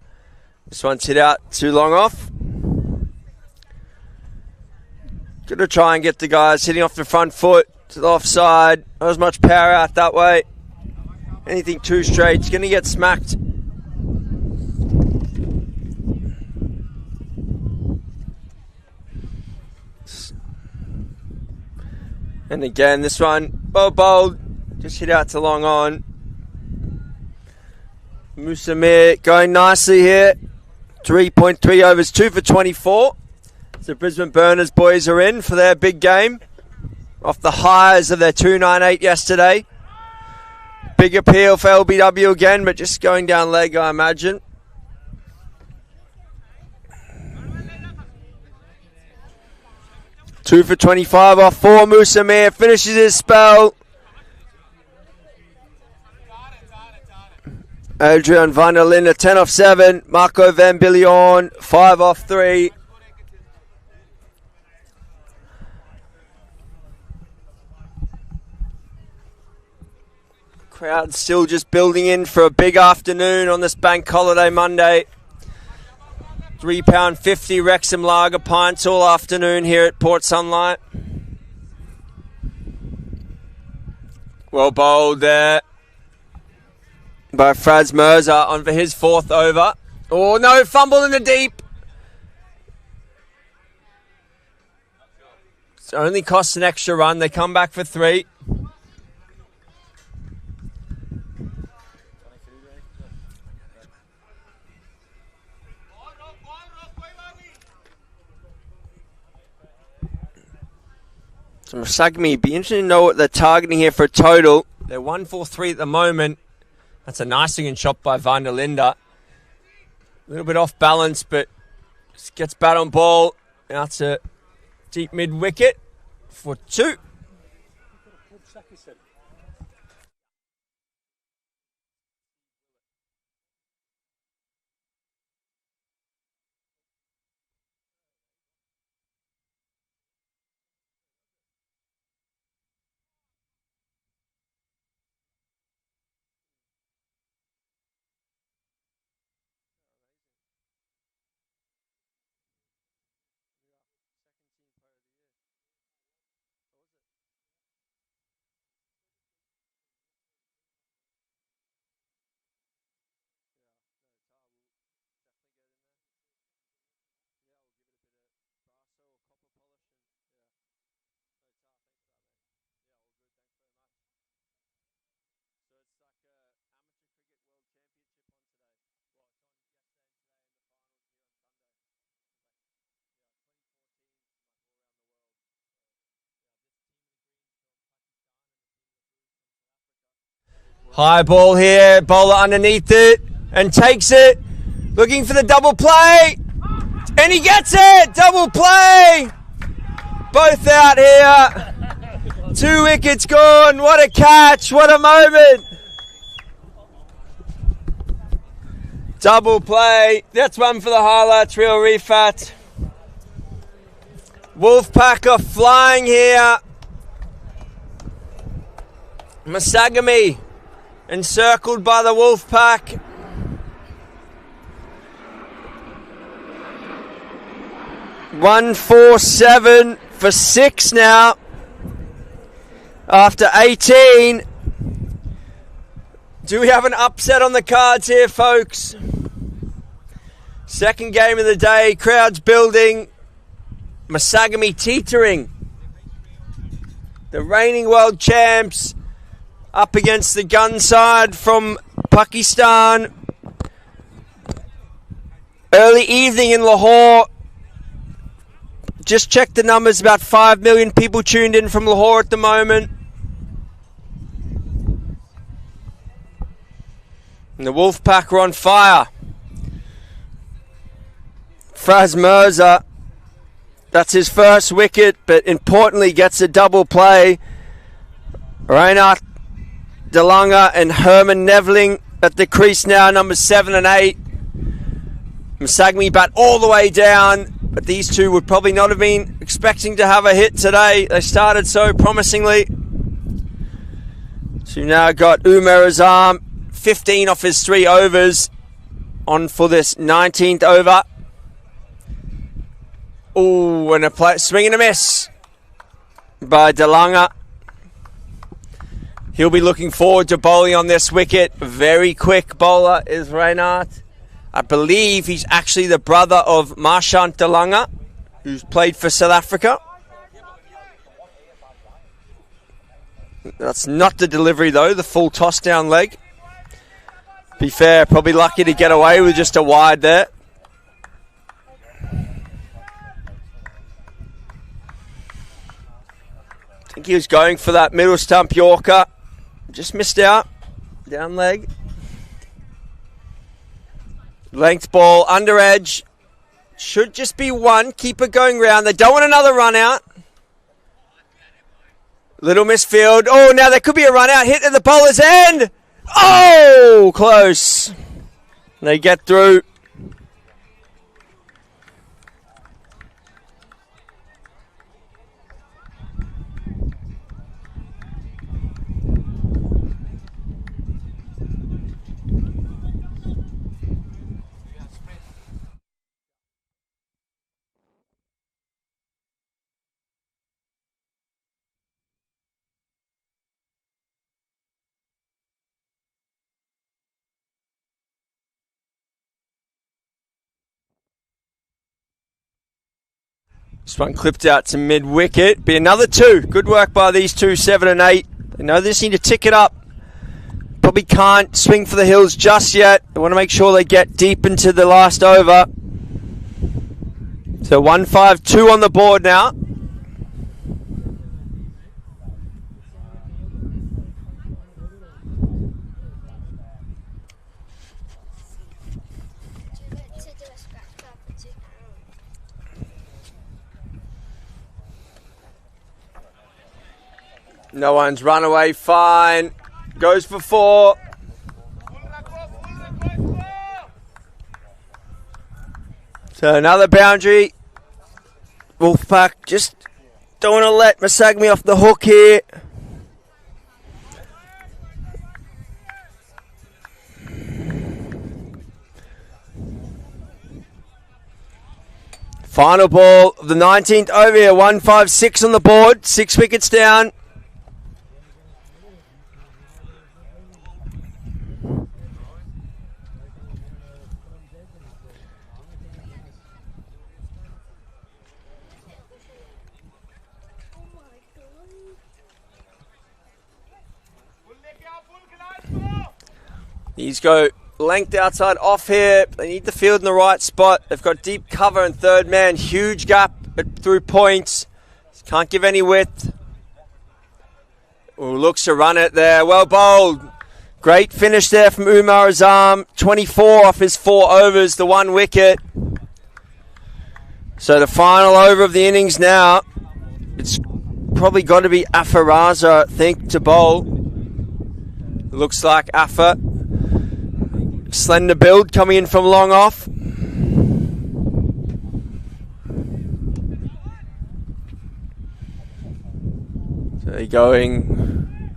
This one's hit out too long off. Got to try and get the guys hitting off the front foot to the offside. Not as much power out that way. Anything too straight, it's going to get smacked. And again, this one, well bowled, just hit out to long on. Musamir going nicely here. 3.3 overs, 2 for 24. The Brisbane Burners boys are in for their big game. Off the highs of their 298 yesterday. Big appeal for LBW again, but just going down leg, I imagine. Two for 25 off 4. Musamir finishes his spell. Adrian van der Linde 10 off 7. Marco Van Billion 5 off 3. Crowd still just building in for a big afternoon on this bank holiday Monday. £3.50 Wrexham Lager pints all afternoon here at Port Sunlight. Well bowled there by Fraz Mirza on for his 4th over. Oh no, fumble in the deep. It only costs an extra run. They come back for 3. So Masagamy, be interesting to know what they're targeting here for a total. They're 143 at the moment. That's a nice looking shot by Van der Linde. A little bit off balance, but just gets bat on ball. Out to deep mid wicket for 2. High ball here, bowler underneath it and takes it, looking for the double play, and he gets it, double play, both out here, 2 wickets gone, what a catch, what a moment, double play, that's one for the highlights reel, Refat. Wolfpack are flying here, Masagamy encircled by the Wolfpack. One, 4, 7 for 6 now. After 18. Do we have an upset on the cards here, folks? Second game of the day. Crowds building. MASAGAMY teetering. The reigning world champs up against the gun side from Pakistan. Early evening in Lahore. Just checked the numbers. About 5 million people tuned in from Lahore at the moment. And the Wolfpack are on fire. Fraz Mirza, that's his first wicket, but importantly gets a double play. Reinhard DeLange and Herman Nevling at the crease now, numbers 7 and 8. MASAGAMY bat all the way down, but these two would probably not have been expecting to have a hit today. They started so promisingly. So you've now got Umar Azam, 15 off his 3 overs, on for this 19th over. Oh, and a swing and a miss by DeLange. He'll be looking forward to bowling on this wicket. Very quick bowler is Reinhard. I believe he's actually the brother of Marchant DeLange, who's played for South Africa. That's not the delivery though, the full toss down leg. Be fair, probably lucky to get away with just a wide there. I think he was going for that middle stump Yorker. Just missed out. Down leg. Length ball, under edge. Should just be one. Keep it going round. They don't want another run out. Little misfield. Oh, now there could be a run out. Hit at the bowler's end. Oh, close. They get through. This one clipped out to mid-wicket. Be another 2. Good work by these two, 7 and 8. They know they just need to tick it up. Probably can't swing for the hills just yet. They want to make sure they get deep into the last over. So 1-5-2 on the board now. No one's run away, fine. Goes for 4. So another boundary. Wolfpack just don't want to let MASAGAMY off the hook here. Final ball of the 19th over here. 1-5-6 on the board. 6 wickets down. These go length outside off here. They need the field in the right spot. They've got deep cover and third man. Huge gap through points. Can't give any width. Ooh, looks to run it there. Well bowled. Great finish there from Umar Azam. 24 off his 4 overs, the 1 wicket. So the final over of the innings now. It's probably got to be Afaraza, I think, to bowl. Looks like Afa. Slender build coming in from long off. So they're going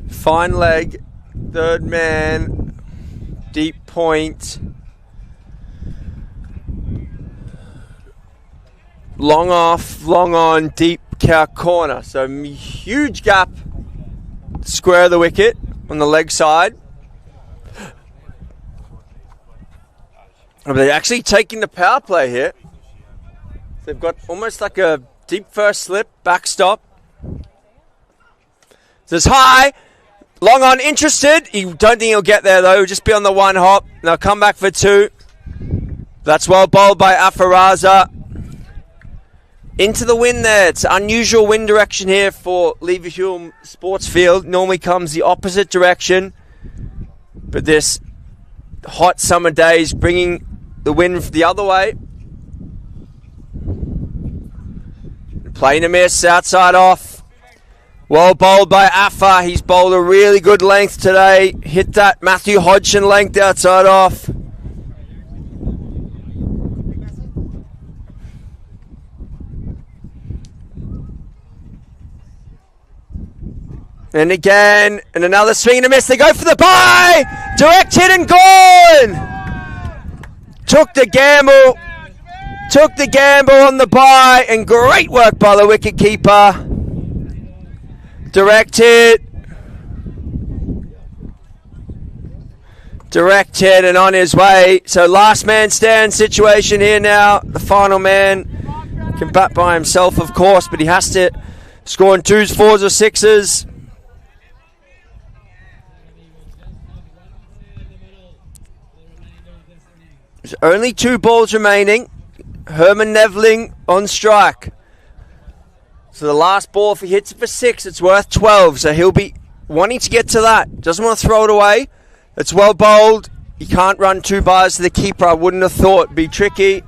fine leg, third man, deep point, long off, long on, deep cow corner. So huge gap, square of the wicket on the leg side. They're actually taking the power play here. They've got almost like a deep first slip, backstop. This high, long on, interested. You don't think he'll get there though. Just be on the one hop. They'll come back for two. That's well bowled by Afaraza. Into the wind there. It's unusual wind direction here for Leverhulme Sports Field. Normally comes the opposite direction. But this hot summer day is bringing the wind the other way. Playing a miss, outside off. Well bowled by Afa. He's bowled a really good length today. Hit that Matthew Hodgson length outside off. And again, and another swing and a miss. They go for the bye. Direct hit and gone. Took the gamble. Took the gamble on the bye, and great work by the wicket keeper. Direct hit. Direct hit and on his way. So last man stand situation here now. The final man can bat by himself, of course, but he has to score in twos, fours or sixes. There's only 2 balls remaining. Herman Nevling on strike. So the last ball, if he hits it for 6, it's worth 12. So he'll be wanting to get to that. Doesn't want to throw it away. It's well bowled. He can't run 2 bars to the keeper. I wouldn't have thought it'd be tricky.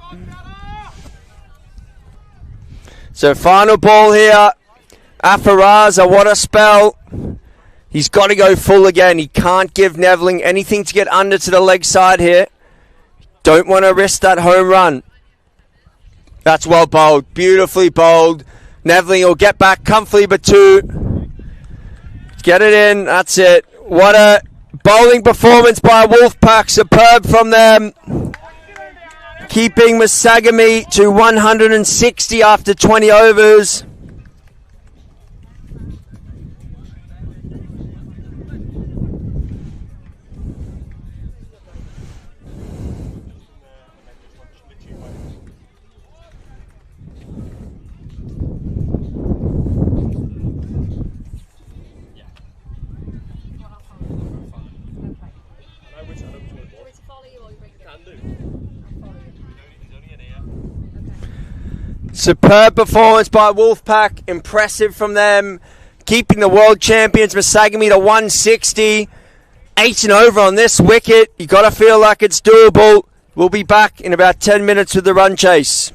So final ball here. Afaraza, what a spell. He's got to go full again. He can't give Nevling anything to get under to the leg side here. Don't want to risk that home run. That's well bowled. Beautifully bowled. Nevling will get back comfortably, but 2. Get it in. That's it. What a bowling performance by Wolfpack. Superb from them. Keeping MASAGAMY to 160 after 20 overs. Superb performance by Wolfpack. Impressive from them. Keeping the world champions MASAGAMY to 160. 8 and over on this wicket. You got to feel like it's doable. We'll be back in about 10 minutes with the run chase.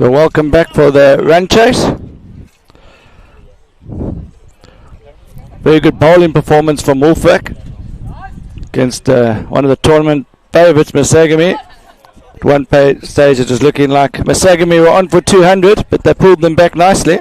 So welcome back for the run chase. Very good bowling performance from Wolfpack against one of the tournament favourites, MASAGAMY. At one stage it was looking like MASAGAMY were on for 200, but they pulled them back nicely.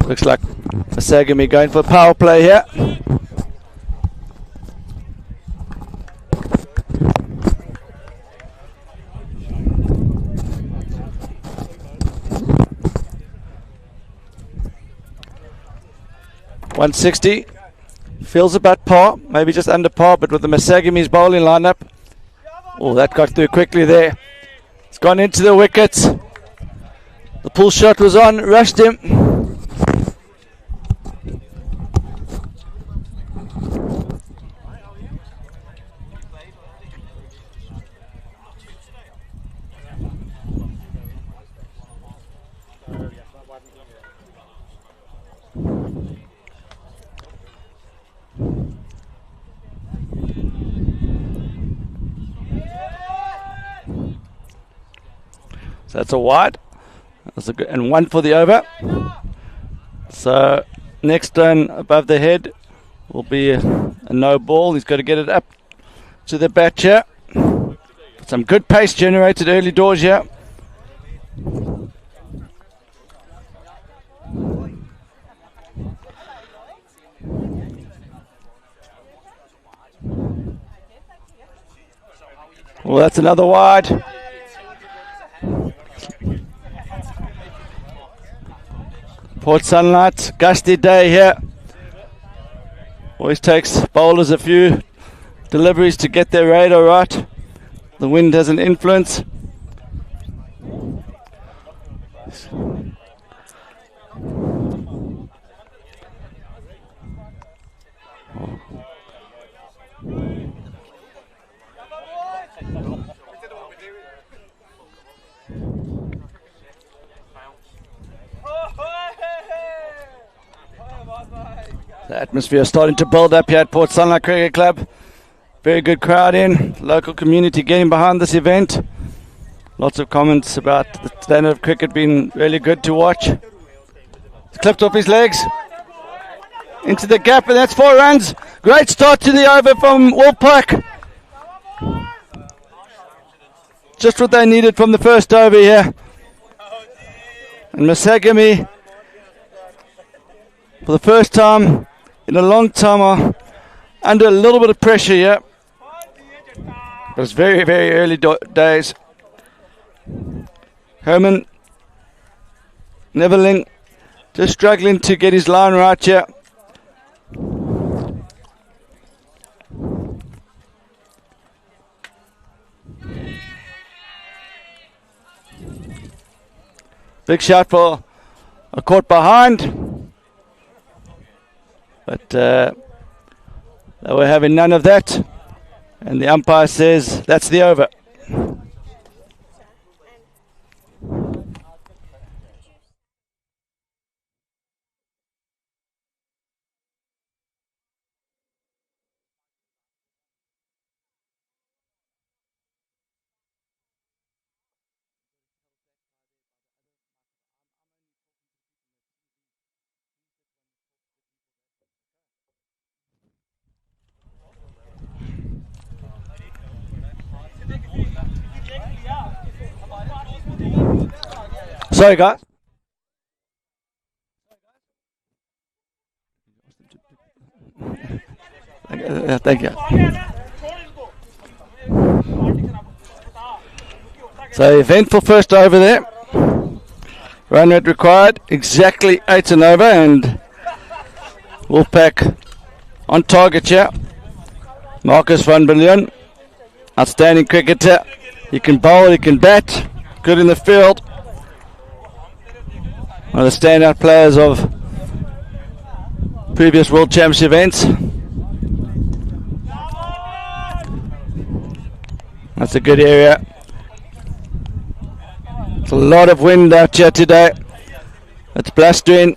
Looks like MASAGAMY going for power play here. .160 feels about par, maybe just under par, but with the MASAGAMY's bowling lineup, oh, that got through quickly there. It's gone into the wickets. The pull shot was on, rushed him. So that's a wide. That's a good, and one for the over. So next one above the head will be a no ball. He's got to get it up to the bat here. Some good pace generated early doors here. Well, that's another wide. Port Sunlight, gusty day here. Always takes bowlers a few deliveries to get their radar right. The wind has an influence. The atmosphere is starting to build up here at Port Sunlight Cricket Club. Very good crowd in. Local community getting behind this event. Lots of comments about the standard of cricket being really good to watch. He's clipped off his legs. Into the gap, and that's 4 runs. Great start to the over from Wolfpack. Just what they needed from the first over here. And MASAGAMY, for the first time in a long time, are under a little bit of pressure here. It was very, very early days. Herman Neverling just struggling to get his line right here. Big shot for a caught behind. But they were having none of that. And the umpire says that's the over. Sorry, guys. Thank you. So eventful first over there. Run rate required, exactly 8 and over, and Wolfpack on target here. Marcus van Billion, outstanding cricketer. He can bowl, he can bat, good in the field. One of the standout players of previous World Championship events. That's a good area. There's a lot of wind out here today. It's blustering.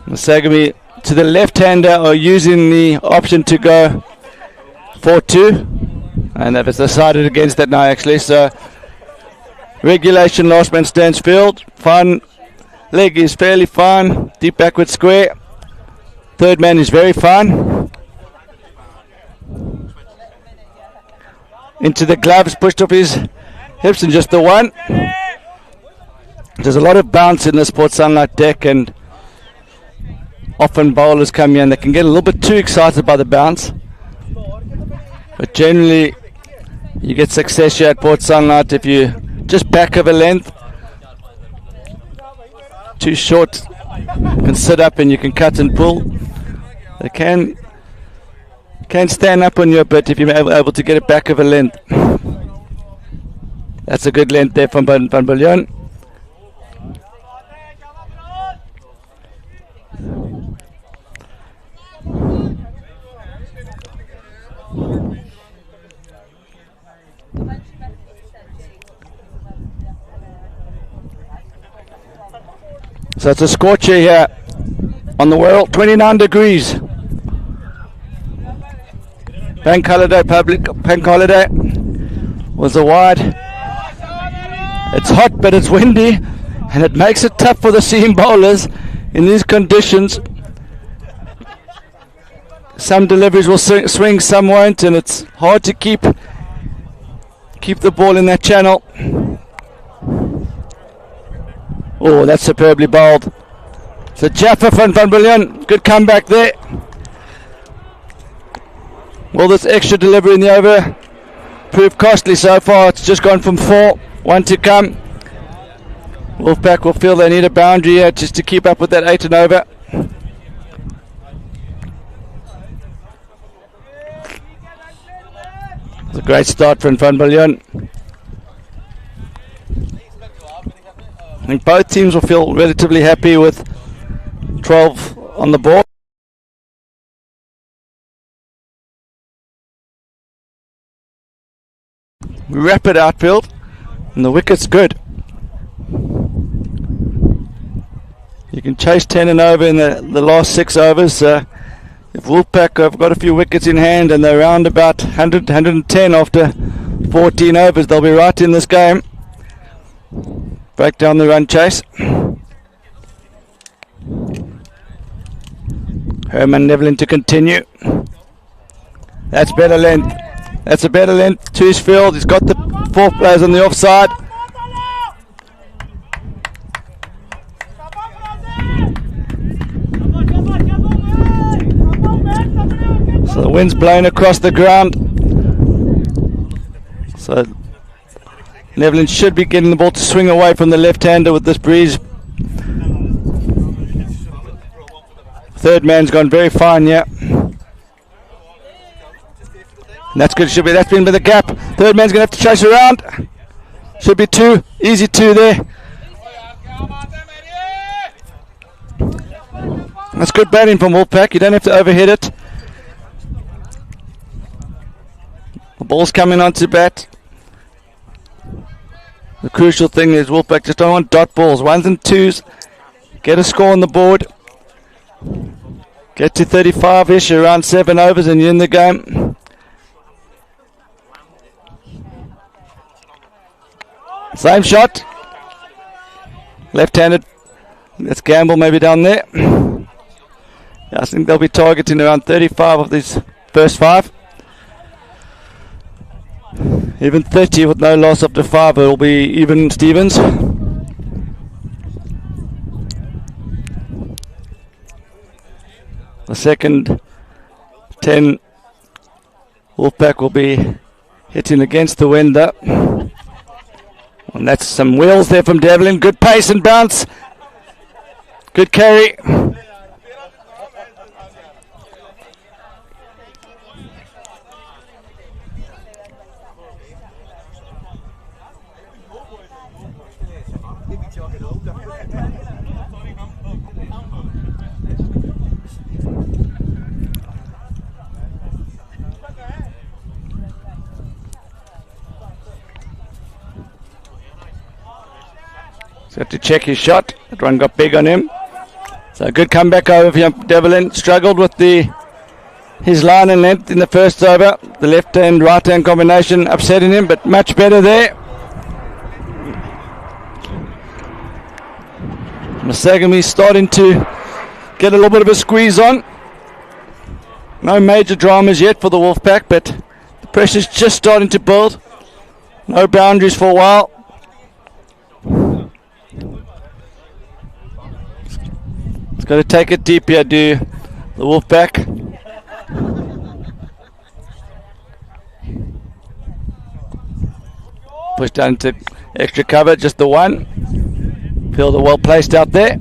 MASAGAMY to the left-hander are using the option to go 4-2, and they've decided against that now actually. So regulation, last man stands field. Fine leg is fairly fine. Deep backward square. Third man is very fine. Into the gloves, pushed up his hips and just the one. There's a lot of bounce in the Port Sunlight deck, and often bowlers come here and they can get a little bit too excited by the bounce. But generally, you get success here at Port Sunlight if you just back of a length. Too short, you can sit up and you can cut and pull. They can stand up on you a bit if you're able to get it back of a length. That's a good length there from Van Biljon. So it's a scorcher here on the world, 29 degrees. Bank holiday, bank holiday was a wide. It's hot but it's windy, and it makes it tough for the seam bowlers in these conditions. Some deliveries will swing, some won't, and it's hard to keep the ball in that channel. Oh, that's superbly bowled. It's a Jaffa from Van Biljon. Good comeback there. Will this extra delivery in the over prove costly so far? It's just gone from 4, 1 to come. Wolfpack will feel they need a boundary here just to keep up with that 8 and over. It's a great start from Van Biljon. I think both teams will feel relatively happy with 12 on the board. Rapid outfield, and the wicket's good. You can chase 10 and over in the last 6 overs. If Wolfpack have got a few wickets in hand and they're around about 100, 110 after 14 overs, they'll be right in this game. Break down the run chase. Herman Nevlin to continue. That's better length. That's a better length to his field. He's got the 4 players on the offside. So the wind's blowing across the ground. So Nevlin should be getting the ball to swing away from the left-hander with this breeze. Third man's gone very fine, yeah. And that's good. That's been with the gap. Third man's going to have to chase around. Should be 2. Easy 2 there. That's good batting from Wolfpack. You don't have to overhit it. The ball's coming onto bat. The crucial thing is Wolfpack just don't want dot balls. 1s and 2s. Get a score on the board. Get to 35-ish, around 7 overs, and you're in the game. Same shot. Left-handed. Let's gamble maybe down there. Yeah, I think they'll be targeting around 35 of these first 5. Even 30 with no loss up to 5, it will be even Stevens. The second 10, Wolfpack will be hitting against the winder. And that's some wheels there from Devlin. Good pace and bounce. Good carry. He's got to check his shot. That one got big on him. So a good comeback over here. Devlin struggled with his line and length in the first over. The left hand, right hand combination upsetting him, but much better there. Masagamy starting to get a little bit of a squeeze on. No major dramas yet for the Wolfpack, but the pressure's just starting to build. No boundaries for a while. It's got to take it deep here, do the Wolfpack. Push down to extra cover, just the one. Fielder well placed out there.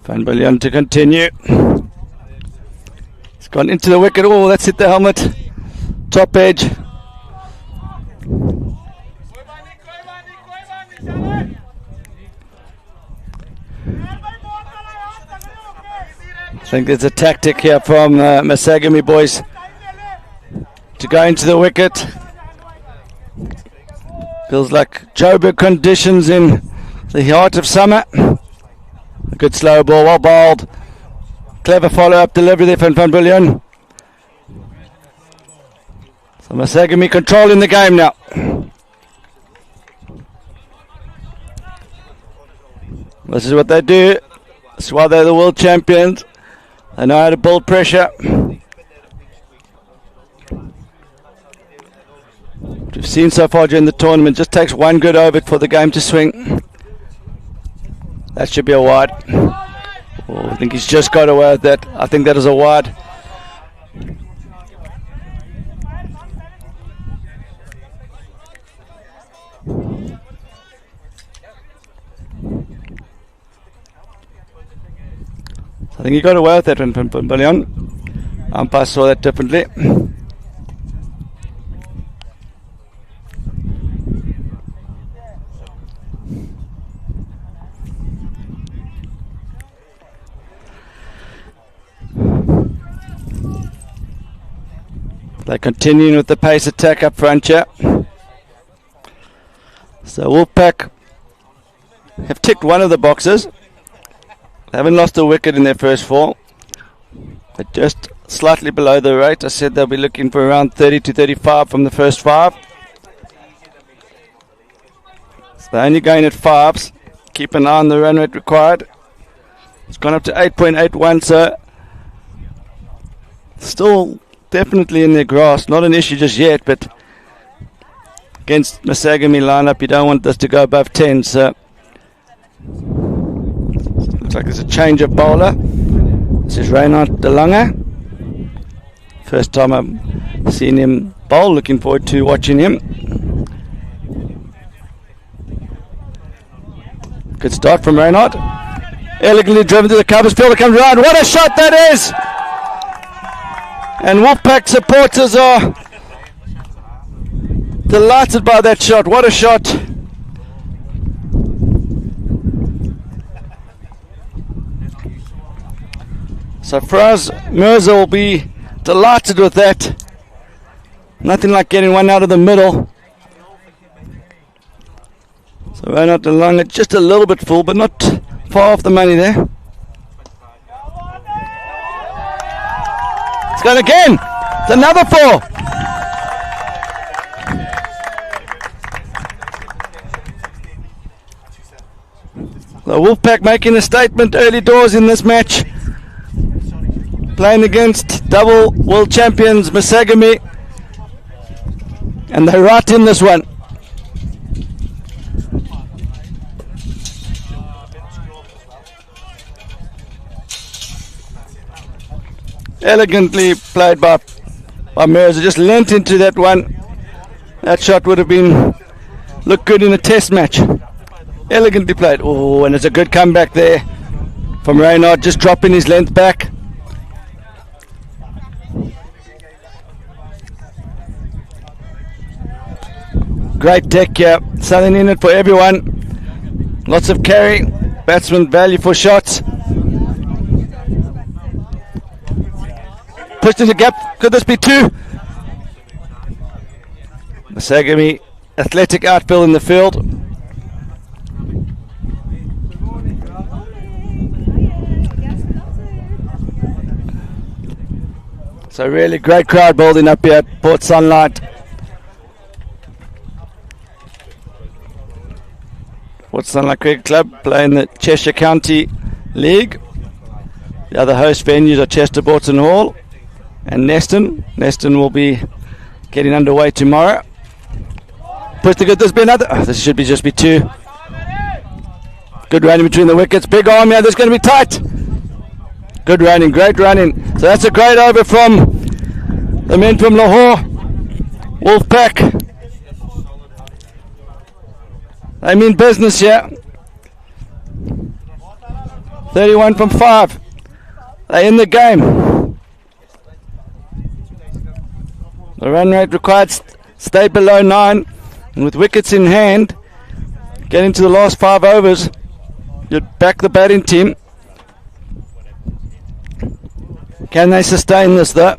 Van Billion to continue. It's gone into the wicket. Oh, that's hit the helmet. Top edge. I think there's a tactic here from Masagamy boys to go into the wicket. Feels like Joburg conditions in the heart of summer. A good slow ball, well bowled. Clever follow-up delivery there from Van Billion. So Masagamy controlling the game now. This is what they do. That's why they're the world champions. They know how to build pressure. What we've seen so far during the tournament, just takes one good over for the game to swing. That should be a wide. Oh, I think he's just got away with that. I think that is a wide. I think he got away with that one from Billion. Umpire saw that differently. They're continuing with the pace attack up front here. So Wolfpack have ticked one of the boxes. They haven't lost a wicket in their first four. They're just slightly below the rate. I said they'll be looking for around 30 to 35 from the first five. So they're only going at fives. Keep an eye on the run rate required. It's gone up to 8.81, so still definitely in their grasp. Not an issue just yet, but against Masagamy lineup, you don't want this to go above 10. So looks like there's a change of bowler. This is Reinhard de Lange. First time I've seen him bowl. Looking forward to watching him. Good start from Reinhard. Elegantly driven to the covers. Fielder comes around. What a shot that is! And Wolfpack supporters are delighted by that shot. What a shot! So Faraz Mirza will be delighted with that. Nothing like getting one out of the middle. So Reinhard de Lange just a little bit full, but not far off the money there. It's gone again. It's another four. The Wolfpack making a statement early doors in this match. Playing against double world champions Masagamy. And they're right in this one. Elegantly played by Mirza, just leant into that one. That shot would have looked good in a test match. Elegantly played. Oh, and it's a good comeback there from Reynard, just dropping his length back. Great deck here. Something in it for everyone. Lots of carry. Batsman value for shots. Pushed into gap. Could this be two? MASAGAMY, athletic outfield in the field. So really great crowd building up here at Port Sunlight. Port Sunlight Cricket Club playing the Cheshire County League. The other host venues are Chester Borton Hall and Neston. Neston will be getting underway tomorrow. Push to good, there's been another. Oh, this should be just be two. Good running between the wickets. Big arm here, this is going to be tight. Good running, great running. So that's a great over from the men from Lahore. Wolfpack. They mean business here. 31 from 5. They're in the game. The run rate required stay below 9. And with wickets in hand, getting to the last 5 overs, you'd back the batting team. Can they sustain this though?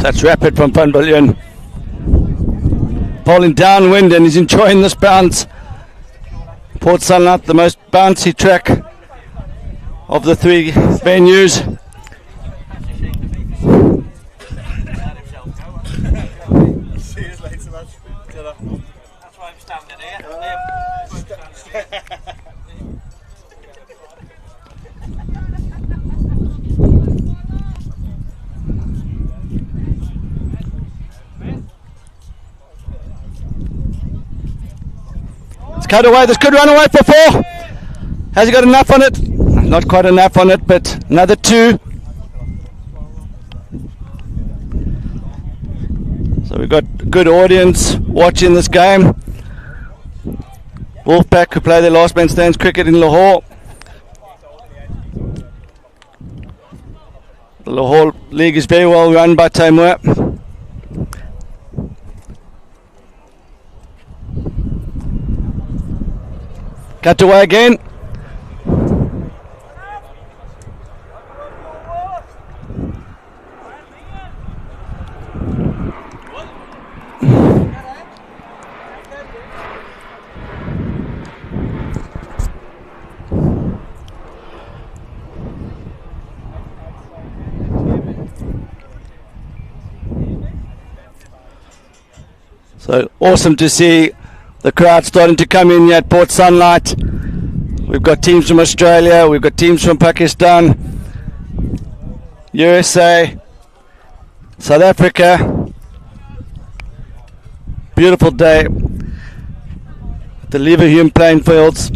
That's rapid from Van Billion. Bowling downwind and he's enjoying this bounce. Port Sunlight, the most bouncy track of the 3 venues. Cut away, this could run away for 4. Has he got enough on it? Not quite enough on it, but another 2. So we've got a good audience watching this game. Wolfpack, who play their last man stands cricket in Lahore. The Lahore League is very well run by Taimur. Cut away again. So awesome to see the crowd starting to come in here at Port Sunlight. We've got teams from Australia, we've got teams from Pakistan, USA, South Africa. Beautiful day. The Leverhulme playing fields.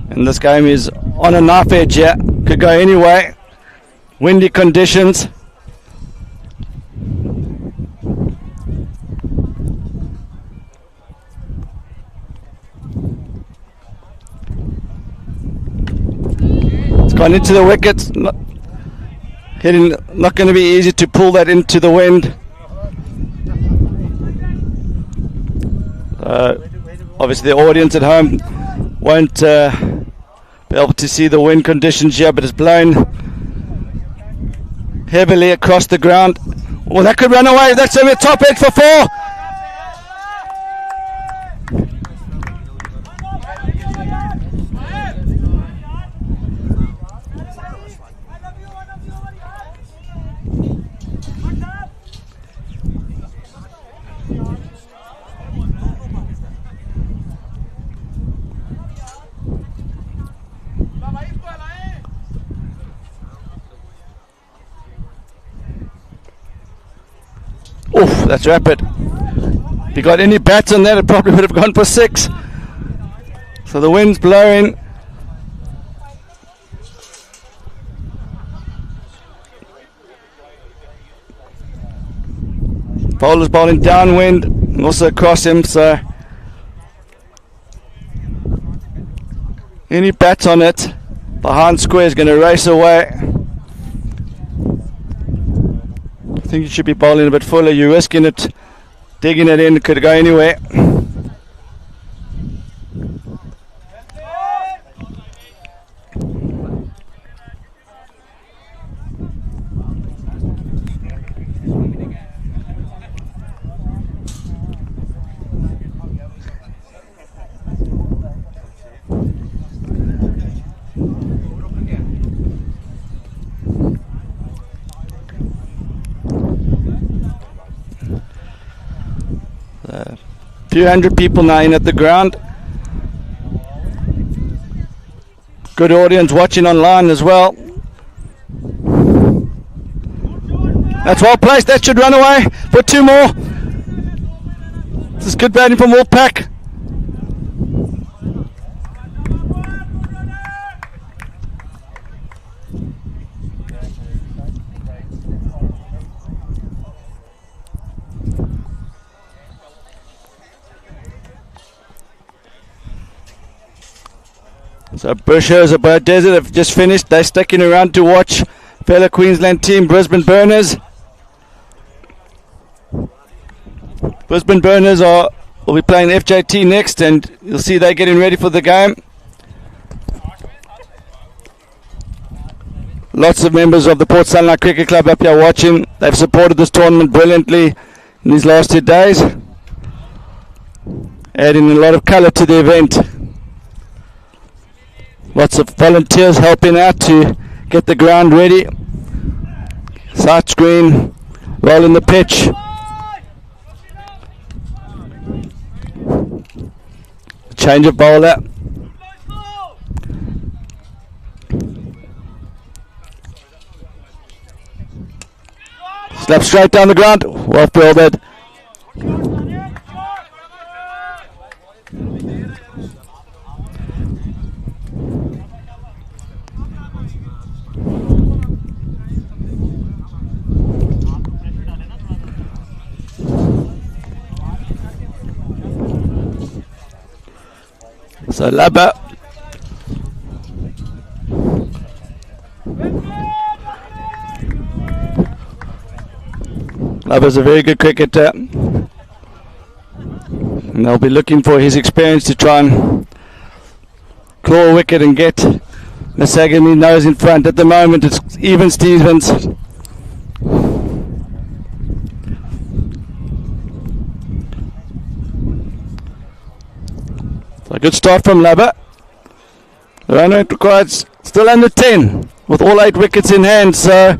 And this game is on a knife edge here. Could go any way. Windy conditions. Gone into the wickets, not going to be easy to pull that into the wind. Obviously the audience at home won't be able to see the wind conditions here, but it's blown heavily across the ground. Oh, that could run away. That's over the top edge for 4. Oof, that's rapid. If you got any bats on that, it probably would have gone for 6. So the wind's blowing. Bowler's bowling downwind and also across him, so any bats on it behind square is going to race away. I think you should be bowling a bit fuller. You're risking it, digging it in, it could go anywhere. Few hundred people now in at the ground. Good audience watching online as well. That's well placed. That should run away for 2 more. This is good batting from Wolfpack. So Bushers about Desert have just finished. They're sticking around to watch fellow Queensland team Brisbane Burners. Brisbane Burners will be playing FJT next, and you'll see they're getting ready for the game. Lots of members of the Port Sunlight Cricket Club up here watching. They've supported this tournament brilliantly in these last 2 days, adding a lot of colour to the event. Lots of volunteers helping out to get the ground ready. Side screen, rolling the pitch. Change of bowler. Slap straight down the ground. Well fielded. So Labba Labba's a very good cricketer, and they'll be looking for his experience to try and claw a wicket and get MASAGAMY nose in front. At the moment it's even Stevens. A good start from Labba. The run rate required still under 10 with all 8 wickets in hand, so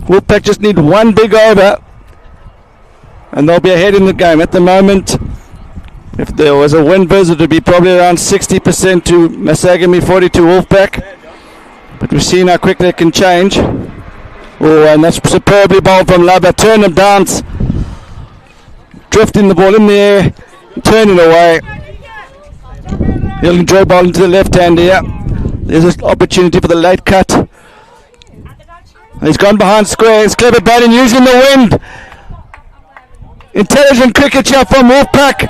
Wolfpack just need 1 big over and they'll be ahead in the game. At the moment, if there was a win visit, it would be probably around 60% to MASAGAMY, 40 to Wolfpack, but we've seen how quickly it can change. Oh, and that's superbly bowled from Labba. Turn and bounce, drifting the ball in the air, turning away. He'll enjoy bowling to the left hand here. There's an opportunity for the late cut. He's gone behind square. It's clever batting using the wind. Intelligent cricket here from Wolfpack.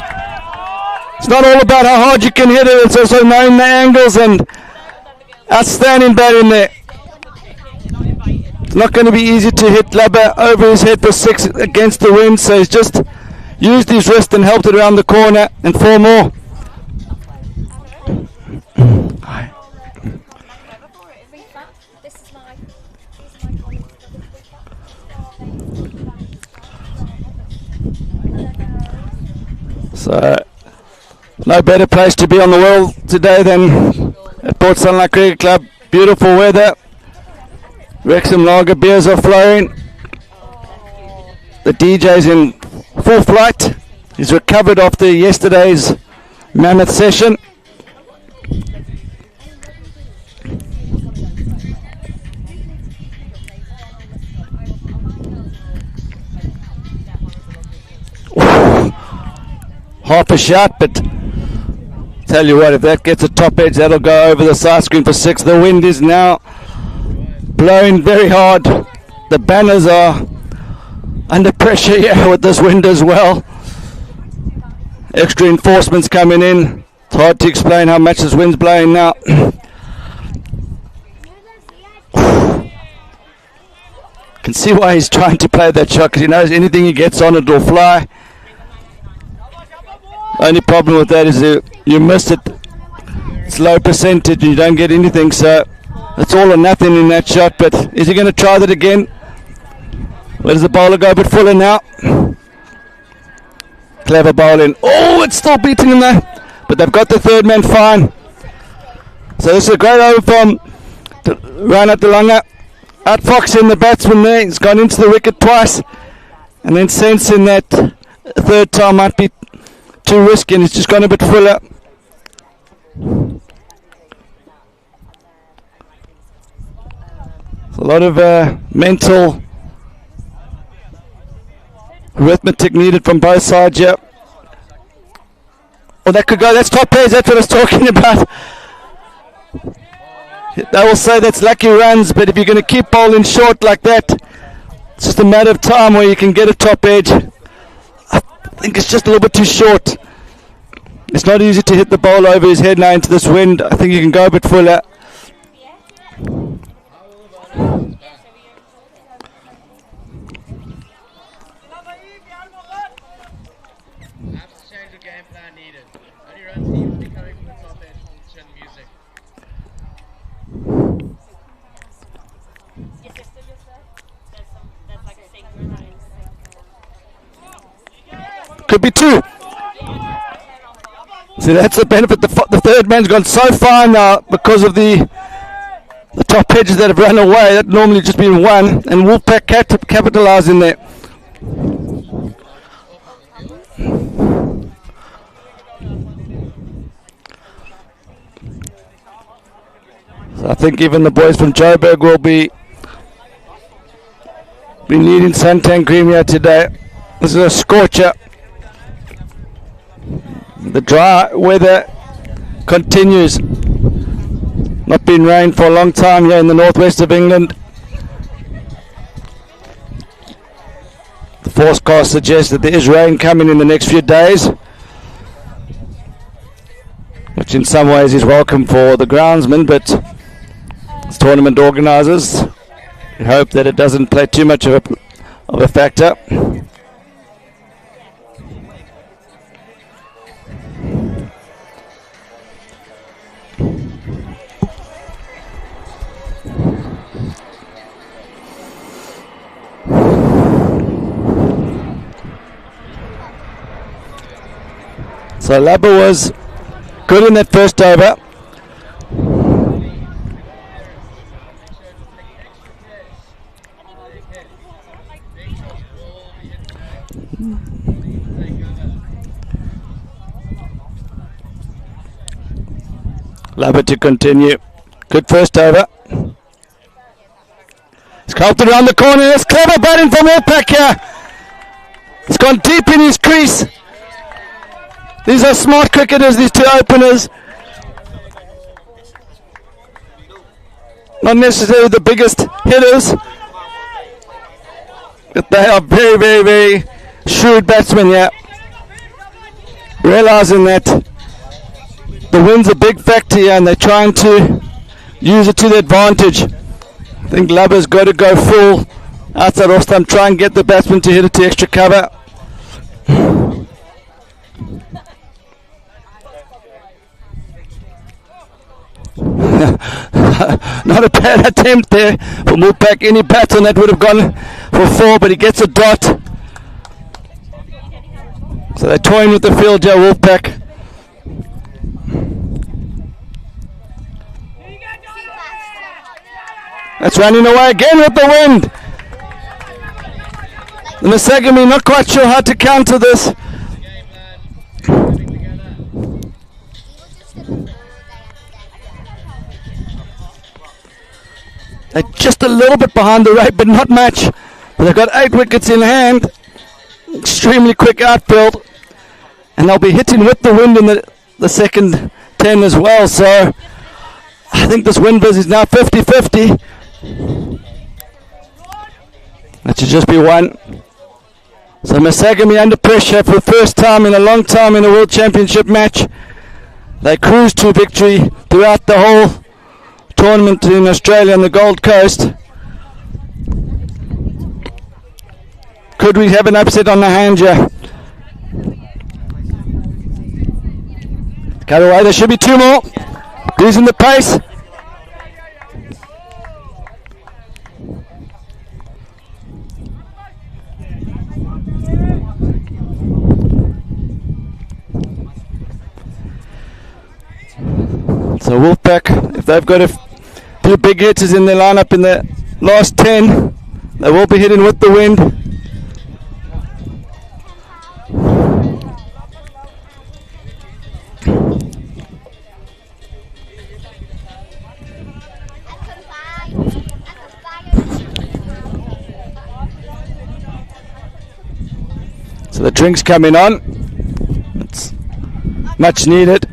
It's not all about how hard you can hit it, it's also knowing the angles, and outstanding batting there. It's not going to be easy to hit Labba over his head for 6 against the wind, so he's just used his wrist and helped it around the corner, and 4 more. So, no better place to be on the world today than at Port Sunlight Cricket Club. Beautiful weather. Wrexham lager beers are flowing. The DJ's in full flight. He's recovered after yesterday's mammoth session. Half a shot, but tell you what, if that gets a top edge, that'll go over the side screen for 6. The wind is now blowing very hard. The banners are under pressure here with this wind as well. Extra reinforcements coming in. It's hard to explain how much this wind's blowing now. Can see why he's trying to play that shot, because he knows anything he gets on it will fly. Only problem with that is you miss it. It's low percentage and you don't get anything, so it's all or nothing in that shot. But is he going to try that again? Where does the bowler go a bit fuller now? Clever bowling. Oh, it's still beating him there, but they've got the third man fine. So this is a great over from Rana Delanga. Outfoxing the batsman there. He's gone into the wicket twice, and then sensing that third time might be too risky, and he's just gone a bit fuller. A lot of mental arithmetic needed from both sides here. Oh, that could go. That's top pairs. That's what I was talking about. They will say that's lucky runs, but if you're going to keep bowling short like that, it's just a matter of time where you can get a top edge. I think it's just a little bit too short. It's not easy to hit the ball over his head now into this wind. I think you can go a bit fuller. Could be 2. See, that's the benefit. The third man's gone so far now because of the top edges that have run away. That normally just been 1, and Wolfpack capitalised in there. So I think even the boys from Joburg will be leading Suntan Cream here today. This is a scorcher. The dry weather continues. Not been rain for a long time here in the northwest of England. The forecast suggests that there is rain coming in the next few days, which in some ways is welcome for the groundsmen, but as tournament organisers, we hope that it doesn't play too much of a factor. So Labba was good in that first over. Labba to continue. Good first over. It's copped around the corner. It's clever batting from Wolfpack here. It's gone deep in his crease. These are smart cricketers, these 2 openers. Not necessarily the biggest hitters, but they are very, very, very shrewd batsmen here. Realising that the wind's a big factor here and they're trying to use it to their advantage. I think Labba's got to go full outside off stump, try and get the batsman to hit it to extra cover. Not a bad attempt there for Wolfpack. Any batsman that would have gone for 4, but he gets a dot. So they're toying with the field here, Wolfpack. That's running away again with the wind. The MASAGAMY not quite sure how to counter this. They're just a little bit behind the rate, but not much. But they've got 8 wickets in hand. Extremely quick outfield. And they'll be hitting with the wind in the second 10 as well. So I think this wind buzz is now 50-50. That should just be one. So MASAGAMY under pressure for the first time in a long time in a World Championship match. They cruised to victory throughout the whole tournament in Australia and the Gold Coast. Could we have an upset on the hand here? Cut away, there should be 2 more. Losing the pace. So Wolfpack, if they've got a few big hitters in their lineup in the last 10, they will be hitting with the wind. So the drink's coming on. It's much needed.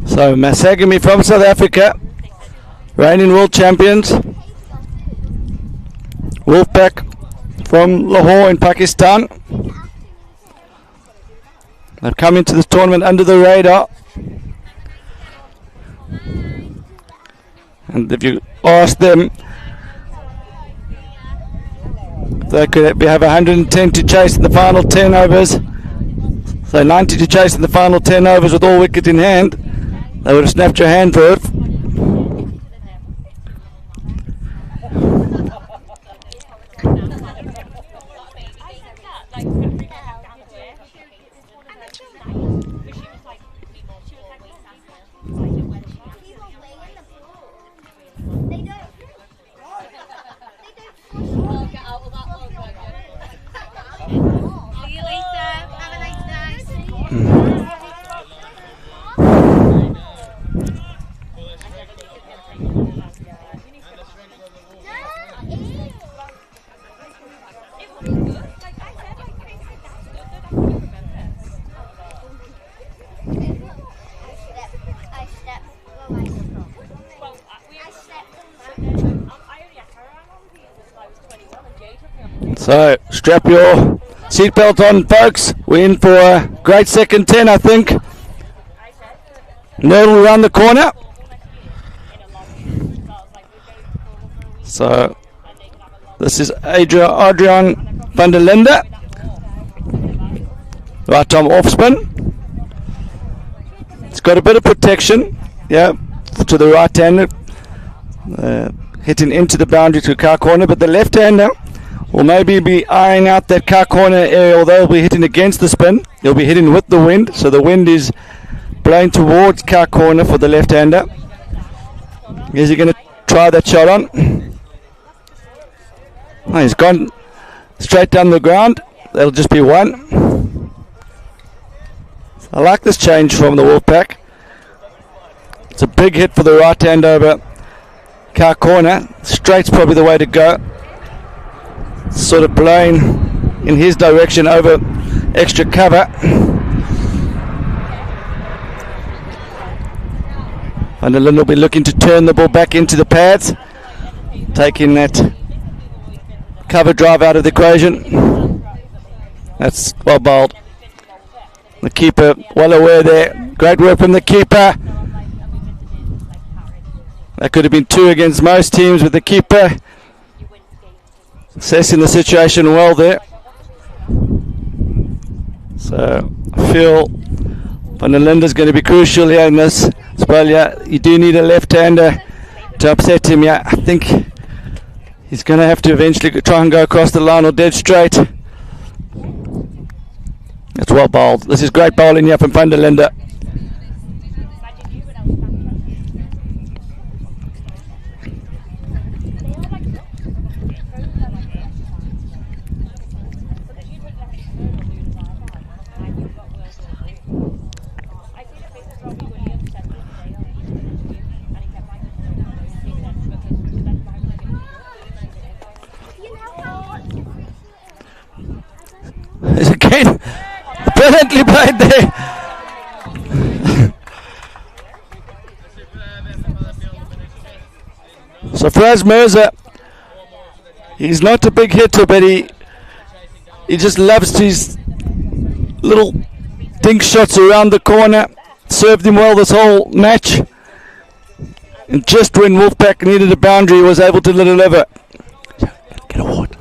So MASAGAMY from South Africa, reigning world champions. Wolfpack from Lahore in Pakistan. They've come into this tournament under the radar. And if you ask them, they could have 110 to chase in the final 10 overs. So 90 to chase in the final 10 overs with all wicket in hand. They would have snapped your hand for it. So strap your seatbelt on, folks. We're in for a great second 10, I think. Nerdle around the corner. So this is Adrian van der Linde. Right arm off spin. It's got a bit of protection, yeah, to the right hander, hitting into the boundary to car corner, but the left hander will maybe be eyeing out that car corner area, although he'll be hitting against the spin. He'll be hitting with the wind, so the wind is blowing towards car corner for the left hander. Is he going to try that shot on? Oh, he's gone straight down the ground. That'll just be one. I like this change from the Wolfpack. It's a big hit for the right hand over car corner. Straight's probably the way to go. Sort of blowing in his direction over extra cover. And Lynn will be looking to turn the ball back into the pads, taking that cover drive out of the equation. That's well bowled. The keeper well aware there. Great work from the keeper. That could have been 2 against most teams with the keeper assessing the situation well there. So I feel Van der Linde's going to be crucial here in this spell. Yeah, you do need a left-hander to upset him. Yeah, I think he's going to have to eventually try and go across the line or dead straight. That's well bowled. This is great bowling here from Van der Linde. Again, brilliantly played there. So Fraz Mirza, he's not a big hitter, but he just loves his little dink shots around the corner. Served him well this whole match. And just when Wolfpack needed a boundary, he was able to deliver. Get a ward.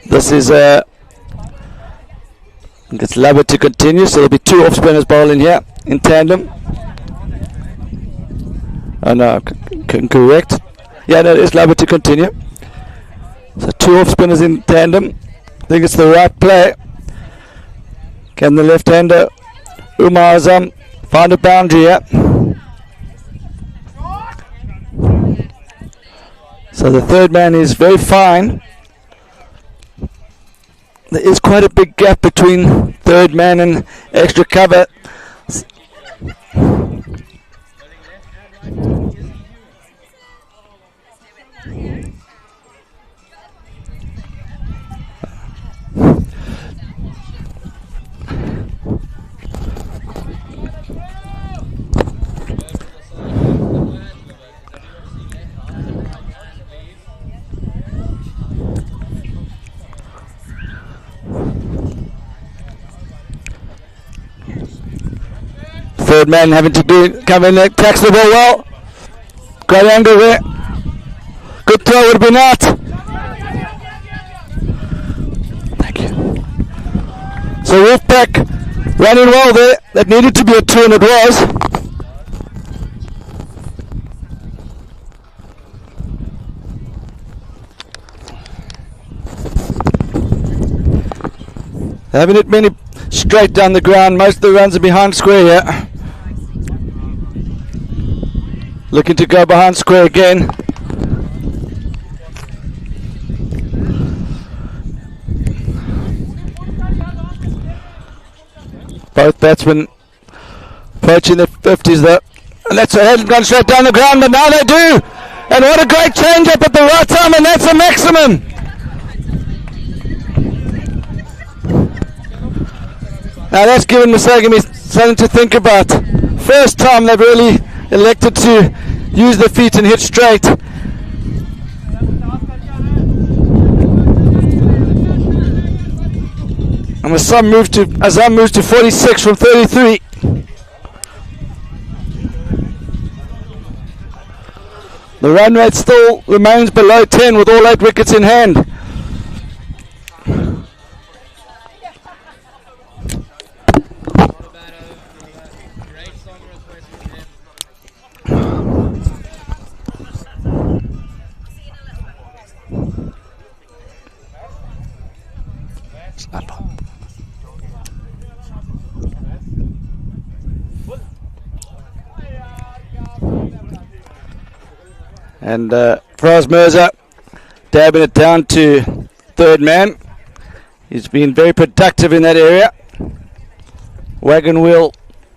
This is it's Lubber to continue, so there'll be 2 off spinners bowling here in tandem. Oh no, correct. Yeah, no, it's Lubber to continue. So 2 off spinners in tandem. I think it's the right play. Can the left-hander Umar Azam find a boundary here? So the third man is very fine. There is quite a big gap between third man and extra cover. Third man having to come in there, tax the ball well. Great angle there. Good throw, would have been out. Thank you. So Wolfpack running well there. That needed to be a 2 and it was. Haven't hit many straight down the ground. Most of the runs are behind square here. Looking to go behind square again. Both batsmen approaching the 50s though. And that's a head gone straight down the ground, but now they do. And what a great change up at the right time, and that's a maximum. Now that's given MASAGAMY something to think about. First time they've really elected to use their feet and hit straight. And Azam moves to 46 from 33. The run rate still remains below 10 with all 8 wickets in hand. And Faraz Mirza dabbing it down to third man. He's been very productive in that area. Wagon wheel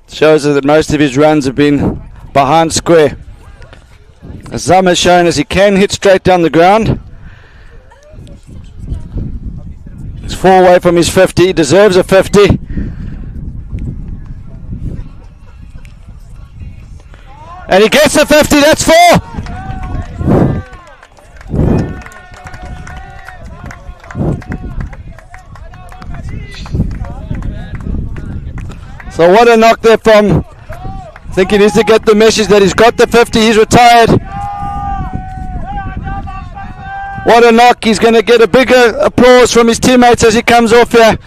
shows us that most of his runs have been behind square. Azam has shown us he can hit straight down the ground. He's 4 away from his 50. He deserves a 50. And he gets a 50. That's 4. So what a knock there from. I think he needs to get the message that he's got the 50. He's retired. What a knock. He's going to get a bigger applause from his teammates as he comes off here.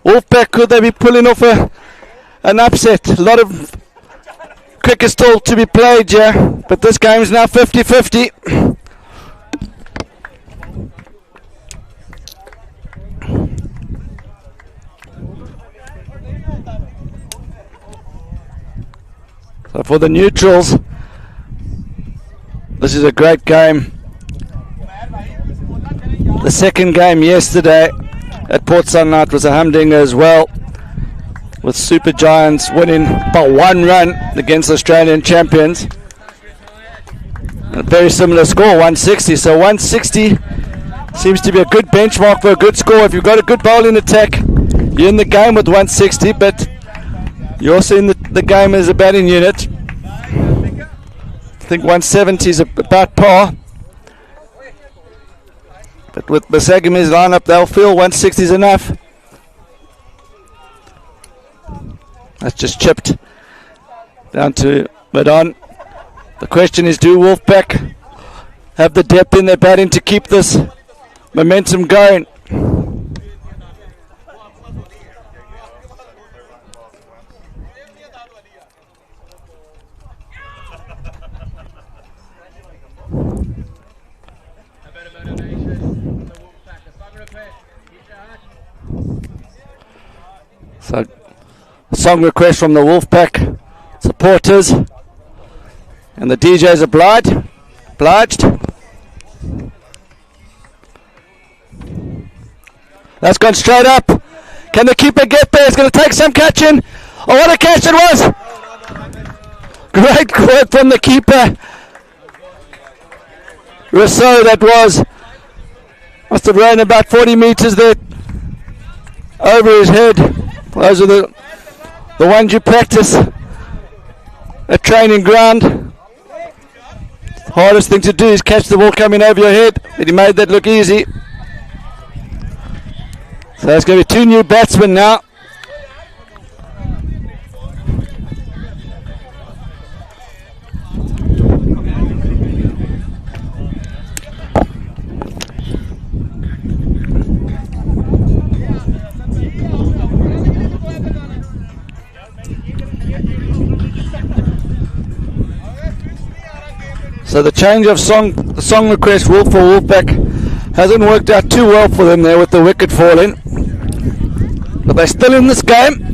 Wolfpack, could they be pulling off an upset? A lot of cricket still to be played, yeah, but this game is now 50-50. So for the neutrals, this is a great game. The second game yesterday at Port Sunlight was a humdinger as well, with Super Giants winning by 1 run against Australian champions. A very similar score, 160. So 160 seems to be a good benchmark for a good score. If you've got a good bowling attack, you're in the game with 160, but you're also in the game as a batting unit. I think 170 is about par. But with Masagamy's lineup, they'll feel 160 is enough. That's just chipped down to mid-on. The question is, do Wolfpack have the depth in their batting to keep this momentum going? So, song request from the Wolfpack supporters, and the DJ's obliged. That's gone straight up. Can the keeper get there? It's going to take some catching. Oh, what a catch it was! Great work from the keeper. Rousseau, that was. Must have ran about 40 metres there over his head. Those are the ones you practice at training ground. The hardest thing to do is catch the ball coming over your head, but he made that look easy. So there's going to be 2 new batsmen now. So the change of song request for Wolfpack hasn't worked out too well for them there with the wicket falling. But they're still in this game.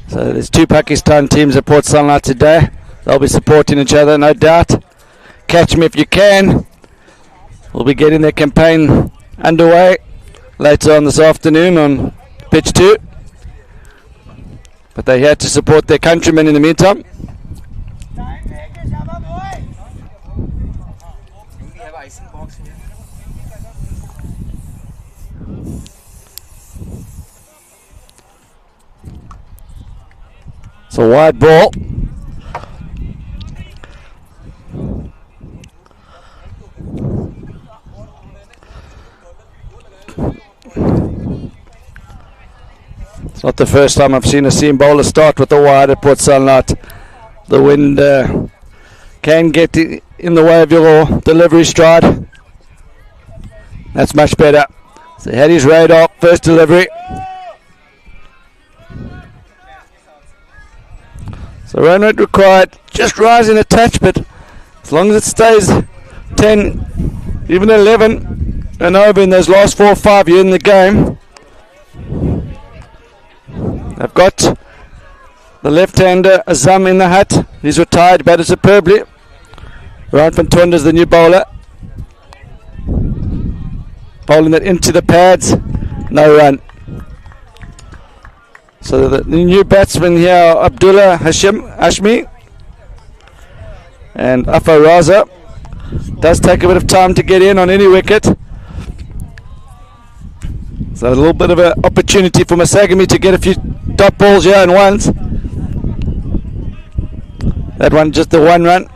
So there's 2 Pakistan teams at Port Sunlight today. They'll be supporting each other, no doubt. Catch me if you can. We'll be getting their campaign underway later on this afternoon on pitch 2. But they had to support their countrymen in the meantime. It's a wide ball. It's not the first time I've seen a seam bowler start with a wide at Port Sunlight. The wind can get in the way of your delivery stride. That's much better. So he had his radar, first delivery. So run rate required, just rising a touch, but as long as it stays 10, even 11 and over in those last 4 or 5 you're in the game. They've got the left-hander Azam in the hat. He's retired, batted superbly. Ryan van Tonder's the new bowler. Bowling that into the pads, no run. So the new batsmen here are Abdullah Hashmi and Afar Raza. Does take a bit of time to get in on any wicket. So a little bit of an opportunity for MASAGAMY to get a few top balls here and ones. That one just the 1 run.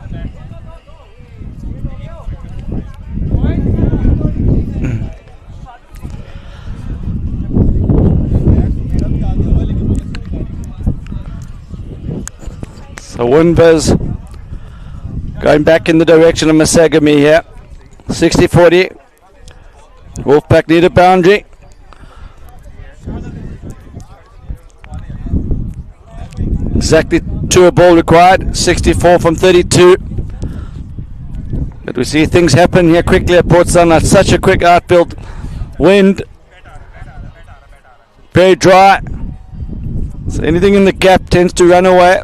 So Winbers going back in the direction of MASAGAMY here. 60-40. Wolfpack need a boundary. Exactly 2 a ball required. 64 from 32. But we see things happen here quickly at Port Sunlight. Such a quick outfield. Wind. Very dry. So anything in the gap tends to run away.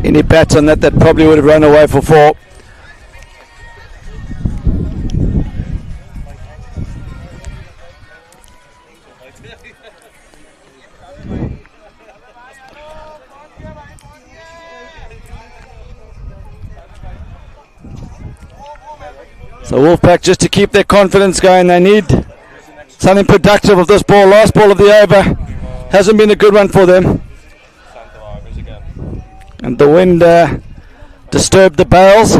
Any bats on that probably would have run away for 4. So Wolfpack, just to keep their confidence going, they need something productive of this ball. Last ball of the over hasn't been a good one for them. And the wind disturbed the bails.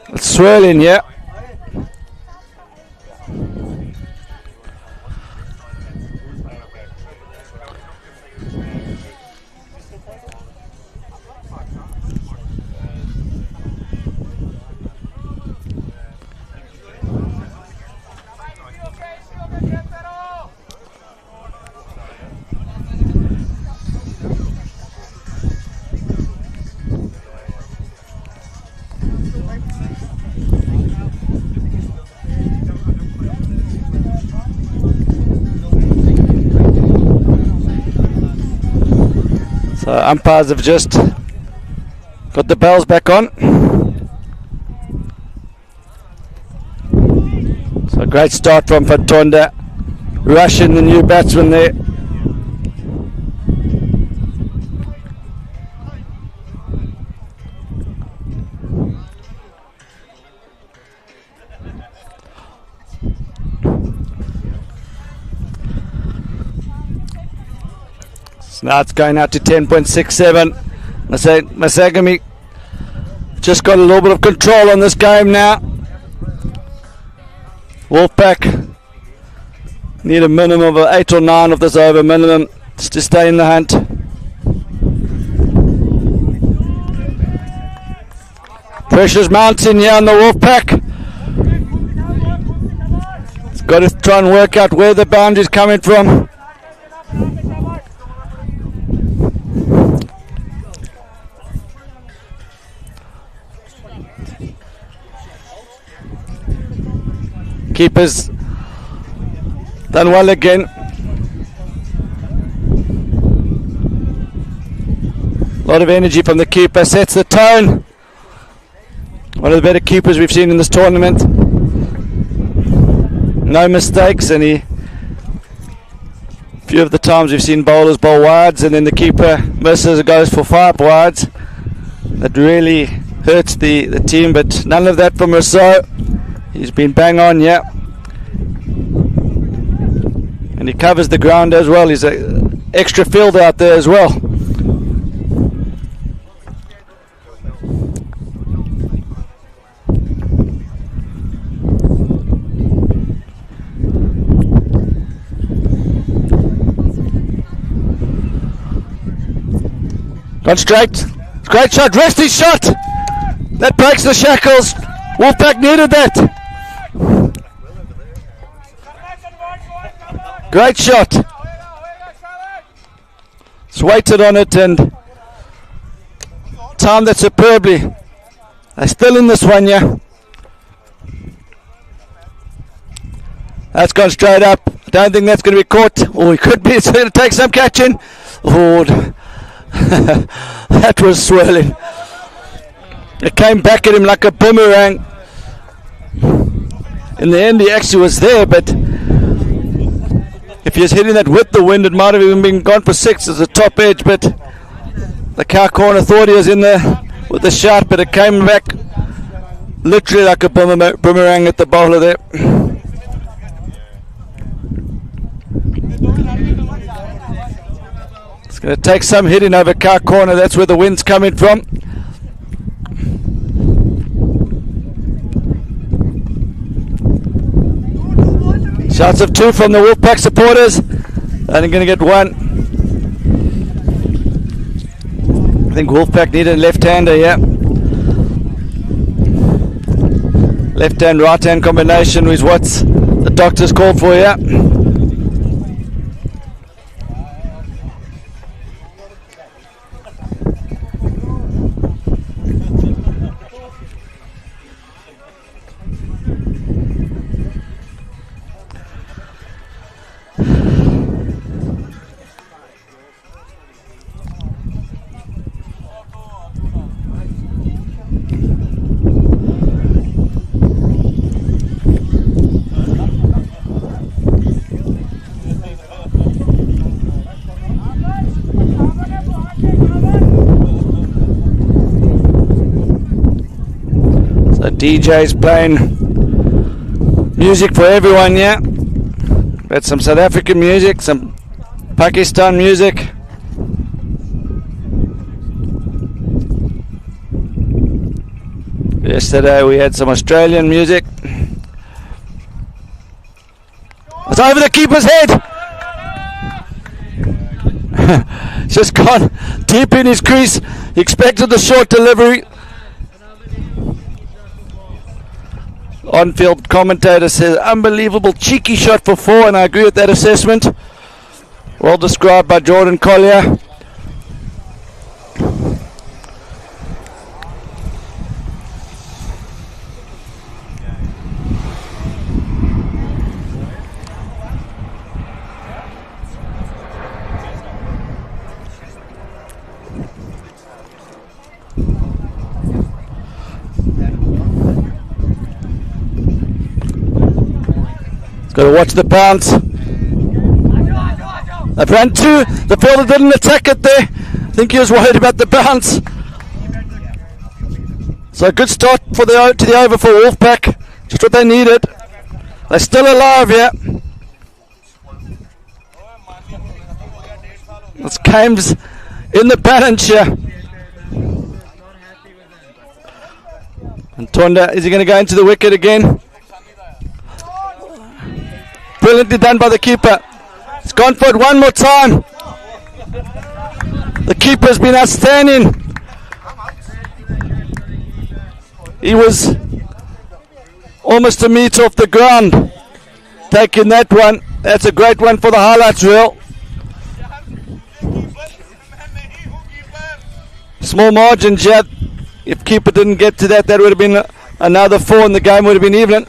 It's swirling, yeah. So umpires have just got the bells back on. So great start from Fatonda, rushing the new batsman there. So now it's going out to 10.67. MASAGAMY just got a little bit of control on this game now. Wolfpack need a minimum of 8 or 9 of this over minimum to stay in the hunt. Pressure's mounting here on the Wolfpack. It's got to try and work out where the boundary's coming from. Keeper's done well again. A lot of energy from the keeper, sets the tone. One of the better keepers we've seen in this tournament. No mistakes, and a few of the times we've seen bowlers bowl wides and then the keeper misses, goes for 5 wides. That really hurts the team, but none of that from Rousseau. He's been bang on, yeah. And he covers the ground as well. He's an extra field out there as well. Gone straight. Great shot. Resty shot. That breaks the shackles. Wolfpack needed that. Great shot. It's weighted on it and timed that superbly. They're still in this one, yeah. That's gone straight up. I don't think that's going to be caught. Oh, it could be. It's going to take some catching. Oh, that was swirling. It came back at him like a boomerang. In the end, he actually was there, but if he was hitting that with the wind, it might have even been gone for 6 as a top edge, but the cow corner thought he was in there with the shot, but it came back literally like a boomerang at the bowler there. It's going to take some hitting over cow corner. That's where the wind's coming from. Shots of 2 from the Wolfpack supporters. Only going to get 1. I think Wolfpack needed a left-hander, yeah. Left-hand, right-hand combination is what the doctors called for, yeah. DJ's playing music for everyone, yeah. That's some South African music, some Pakistan music. Yesterday we had some Australian music. It's over the keeper's head. Just gone deep in his crease. He expected the short delivery. On-field commentator says, unbelievable cheeky shot for 4, and I agree with that assessment. Well described by Jordan Collier. Got to watch the bounce. They've ran 2. The fielder didn't attack it there. I think he was worried about the bounce. So a good start for to the over for Wolfpack. Just what they needed. They're still alive, yeah. It's Kames in the balance here. And Tonda, is he going to go into the wicket again? Brilliantly done by the keeper. He's gone for it one more time. The keeper's been outstanding. He was almost a metre off the ground. Taking that one. That's a great one for the highlights reel. Small margins yet. If keeper didn't get to that, that would have been another 4 and the game would have been even.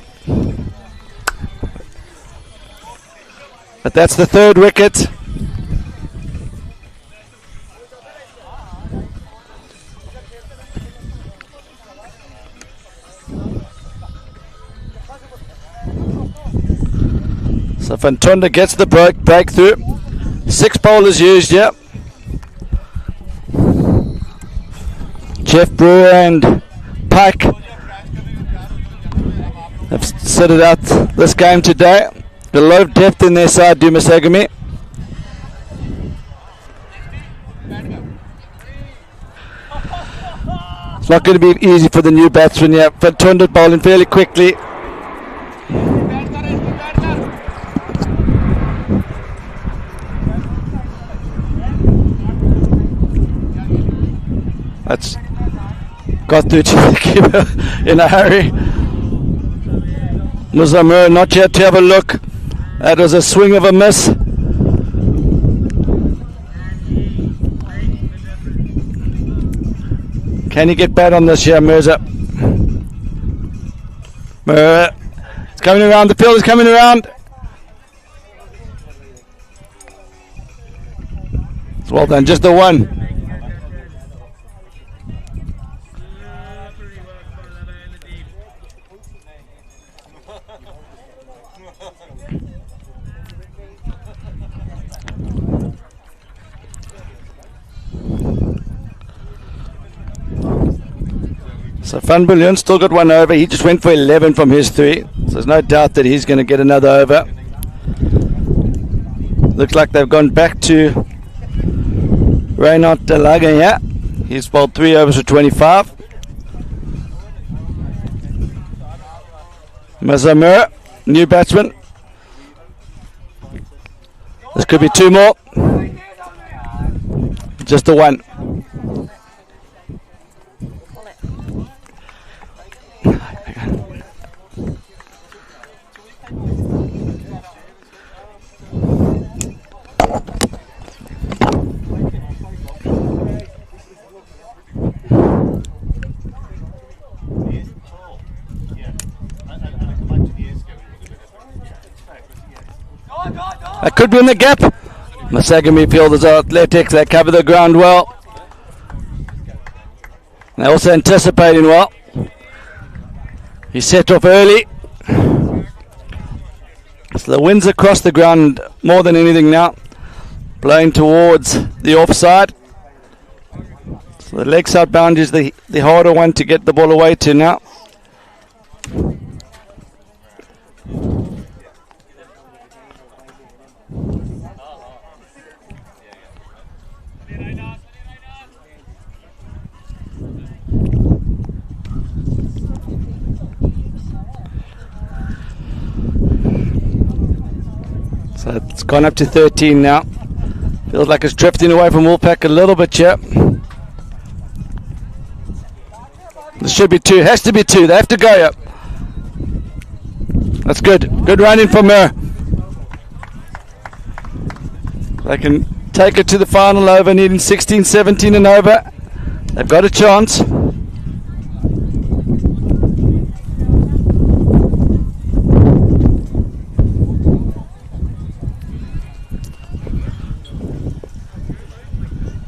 But that's the 3rd wicket. So Fantonda gets the breakthrough. 6 bowlers used, yeah. Jeff Brewer and Pike have set it out this game today. A lot of depth in their side, do MASAGAMY. It's not going to be easy for the new batsman. Yeah, Fantonda bowling fairly quickly. That's got through to the keeper in a hurry. Muzamur not yet to have a look. That was a swing of a miss. Can he get bad on this here, Mirza? It's coming around, the field is coming around. It's well done, just the one. So Van Billion still got one over. He just went for 11 from his 3. So there's no doubt that he's going to get another over. Looks like they've gone back to Reinhard Delaga here. He's bowled 3 overs for 25. Mazamura, new batsman. This could be 2 more. Just the one. That could be in the gap. Masagami fielders are athletics. They cover the ground well. They're also anticipating well. He set off early. So the wind's across the ground more than anything now. Blowing towards the offside. So the leg side boundary is the harder one to get the ball away to now. So it's gone up to 13 now. Feels like it's drifting away from Wolfpack a little bit here. This should be 2. Has to be 2. They have to go here. That's good. Good running from her. They can take it to the final over, needing 16, 17 and over. They've got a chance.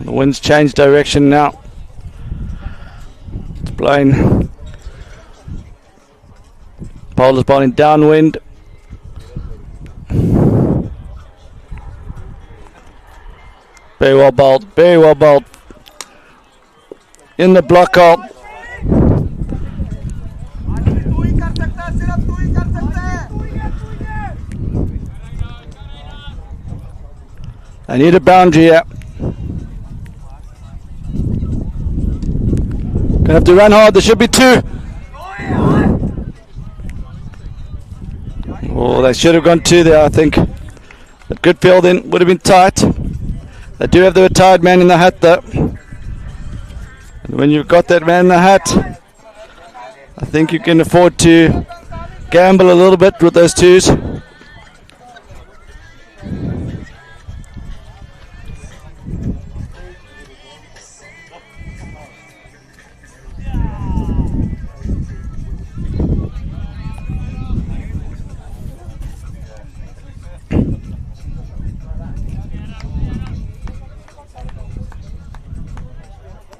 The wind's changed direction now. It's blowing. Bowler's bowling downwind. Very well bowled. Very well bowled. In the block hole. I need a boundary here. Gonna have to run hard. There should be 2. Oh, they should have gone 2 there, I think. But good fielding. Would have been tight. They do have the retired man in the hat, though. And when you've got that man in the hat, I think you can afford to gamble a little bit with those 2s.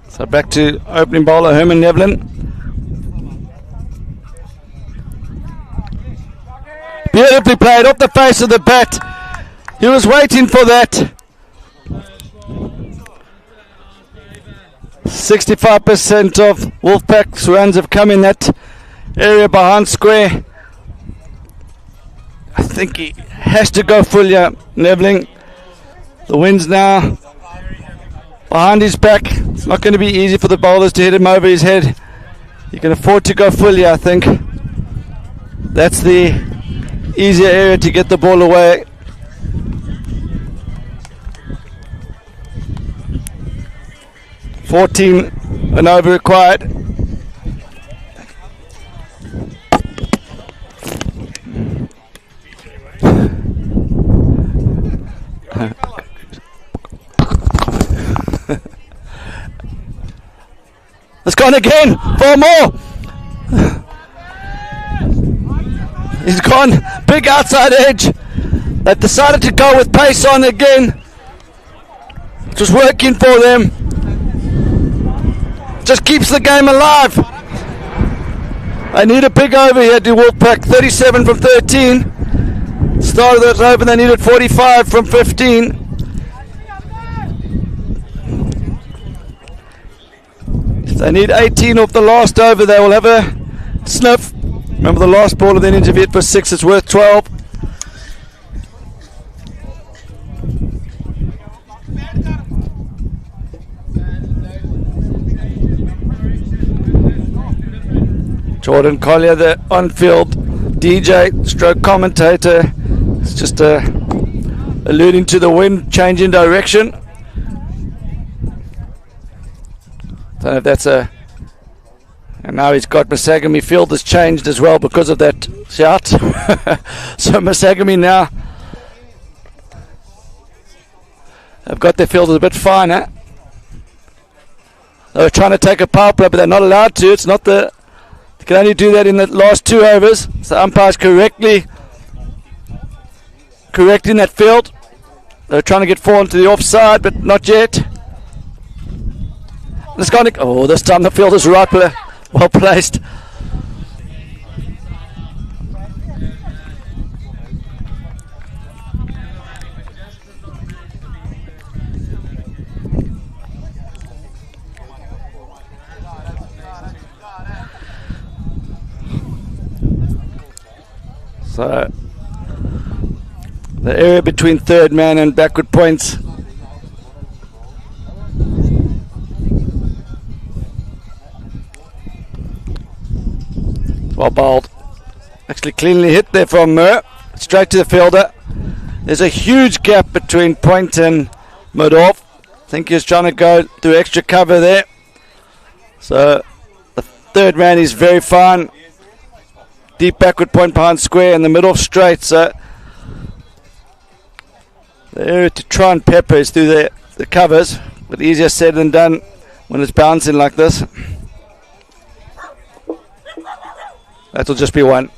So back to opening bowler Herman Nevlin. Beautifully played off the face of the bat. He was waiting for that. 65% of Wolfpack's runs have come in that area behind square. I think he has to go full here, Nevling. The wind's now behind his back. It's not going to be easy for the bowlers to hit him over his head. You can afford to go fully, I think. That's the easier area to get the ball away. $14 and over required. It's gone again. 4 more. He's gone. Big outside edge. They've decided to go with pace on again. Just working for them. Just keeps the game alive. They need a big over here to Wolfpack. 37 from 13. Started that over, they needed 45 from 15. If they need 18 off the last over, they will have a sniff. Remember the last ball of the innings, if you hit for 6, it's worth 12. Jordan Collier, the on-field DJ stroke commentator, is just alluding to the wind changing direction. Don't know if that's a... And now he's got MASAGAMY field has changed as well because of that shout. So MASAGAMY now have got their field a bit finer. They were trying to take a power play, but they're not allowed to. It's not the... They can only do that in the last 2 overs. So umpires correcting that field. They're trying to get 4 into the offside, but not yet. This time the field is right, well placed. So the area between third man and backward points. Well bowled. Actually cleanly hit there from Murr. Straight to the fielder. There's a huge gap between point and mid-off. I think he was trying to go through extra cover there. So the third man is very fine. Deep backward point behind square and the mid-off straight. So the area to try and pepper is through the covers. But easier said than done when it's bouncing like this. That'll just be 1.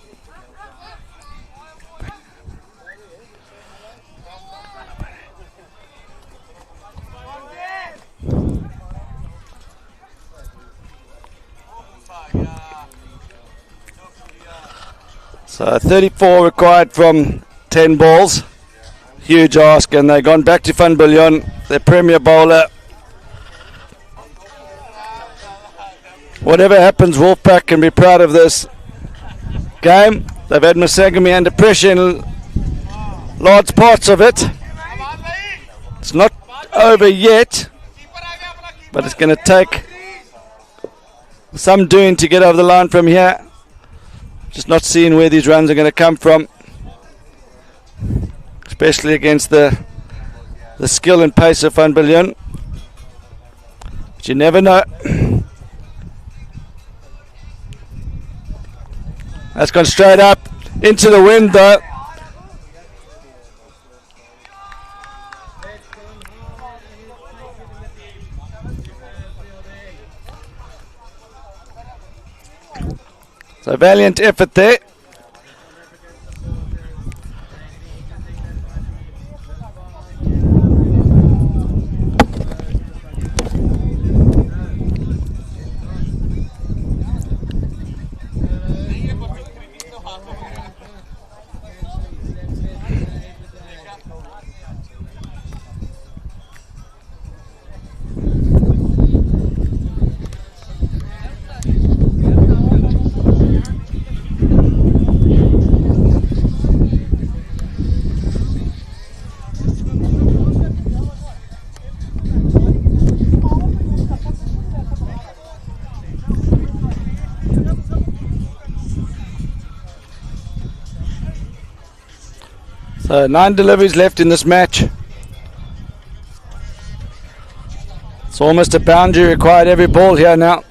So 34 required from 10 balls. Huge ask, and they've gone back to Van Biljon, their premier bowler. Whatever happens, Wolfpack can be proud of this game. They've had MASAGAMY under pressure in large parts of it. It's not over yet, but it's going to take some doing to get over the line from here. Just not seeing where these runs are going to come from, especially against the skill and pace of Van Biljon. But you never know. That's gone straight up into the wind though. So valiant effort there. So 9 deliveries left in this match. It's almost a boundary required every ball here now.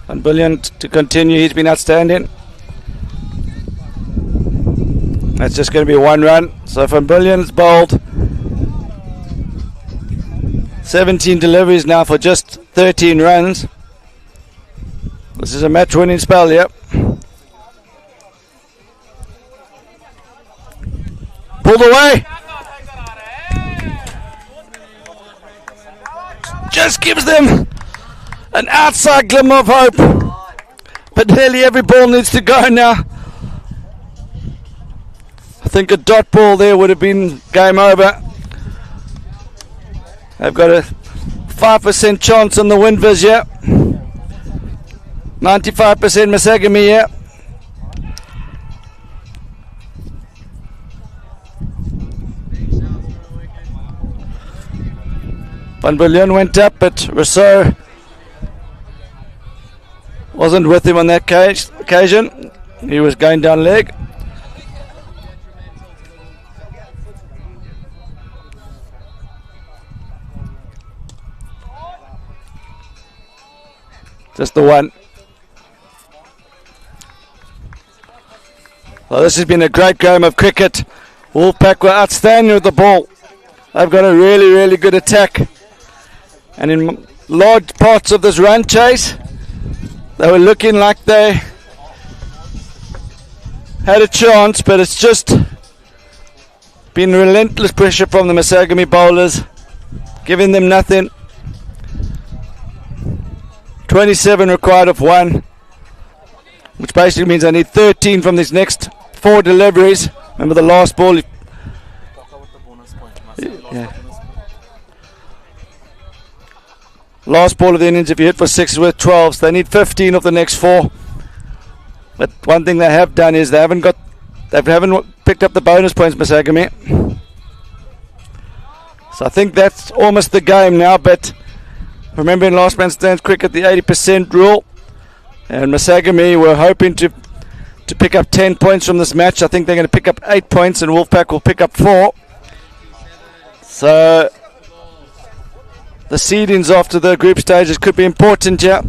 Van Biljon to continue, he's been outstanding. That's just going to be 1 run. So Van Biljon's bowled 17 deliveries now for just 13 runs. This is a match-winning spell, yep. Pulled away. Just gives them an outside glimmer of hope. But nearly every ball needs to go now. I think a dot ball there would have been game over. They've got a 5% chance on the win viz, yeah. 95% Masagamy, yeah. Van Billion went up, but Rousseau wasn't with him on that occasion. He was going down leg. Just the one. Well, this has been a great game of cricket. Wolfpack were outstanding with the ball. They've got a really, really good attack. And in large parts of this run chase, they were looking like they had a chance, but it's just been relentless pressure from the Masagamy bowlers, giving them nothing. 27 required of 1, which basically means I need 13 from these next 4 deliveries. Remember the last ball? Yeah. Last ball of the innings, if you hit for 6 is worth 12, so they need 15 of the next 4. But one thing they have done is they haven't picked up the bonus points, Masagamy. So I think that's almost the game now, but remember in last man stands cricket the 80% rule, and Masagamy were hoping to pick up 10 points from this match. I think they're going to pick up 8 points and Wolfpack will pick up 4. So the seedings after the group stages could be important, yeah.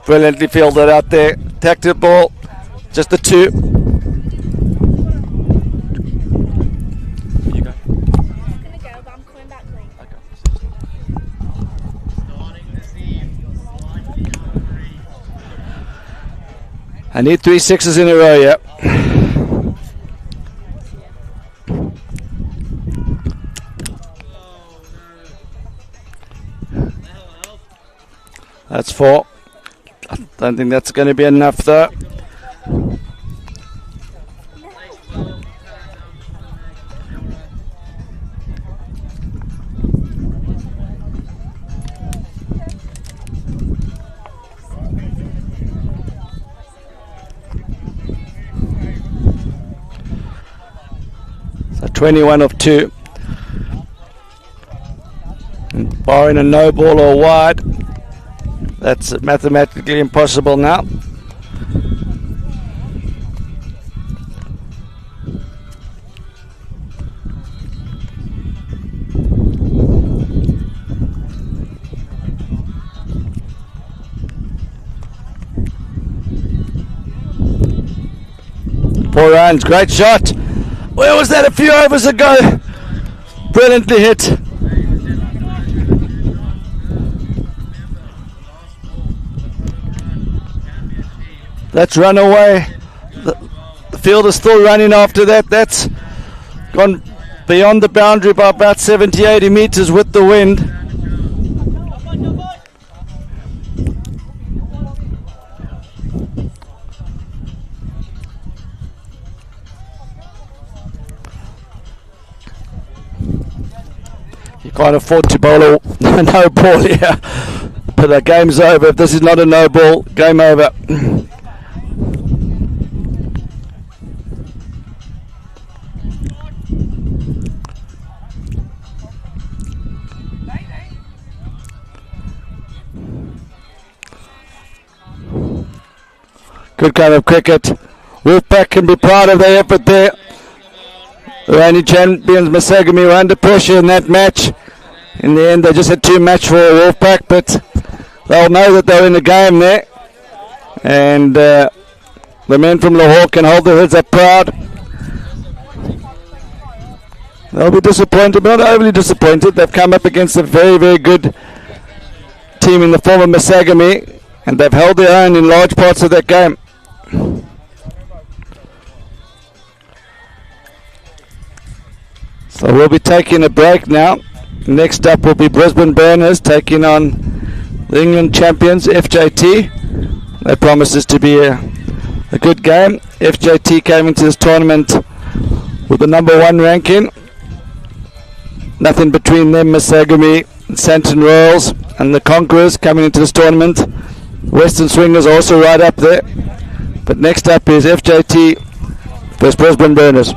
Brilliantly fielded out there. Tactic ball, just the 2. I need 3 6s in a row, yeah. That's 4. I don't think that's going to be enough though. So 21 of 2. And barring a no ball or wide, that's mathematically impossible now. Four runs, great shot. Where was that a few overs ago? Brilliantly hit. That's run away. The field is still running after that. That's gone beyond the boundary by about 70-80 meters with the wind. You can't afford to bowl a no ball here. But the game's over. If this is not a no ball, game over. Good kind of cricket. Wolfpack can be proud of their effort there. The reigning champions Masagamy were under pressure in that match. In the end, they just had too much for Wolfpack, but they'll know that they're in the game there. And the men from Lahore can hold their heads up proud. They'll be disappointed, but not overly disappointed. They've come up against a very, very good team in the form of MASAGAMY, and they've held their own in large parts of that game. So we'll be taking a break now. Next up will be Brisbane Burners taking on the England champions FJT. That promises to be a good game. FJT came into this tournament with the number 1 ranking. Nothing between them, MASAGAMY, Santon Royals and the Conquerors coming into this tournament. Western Swingers also right up there. But next up is FJT versus Brisbane Burners.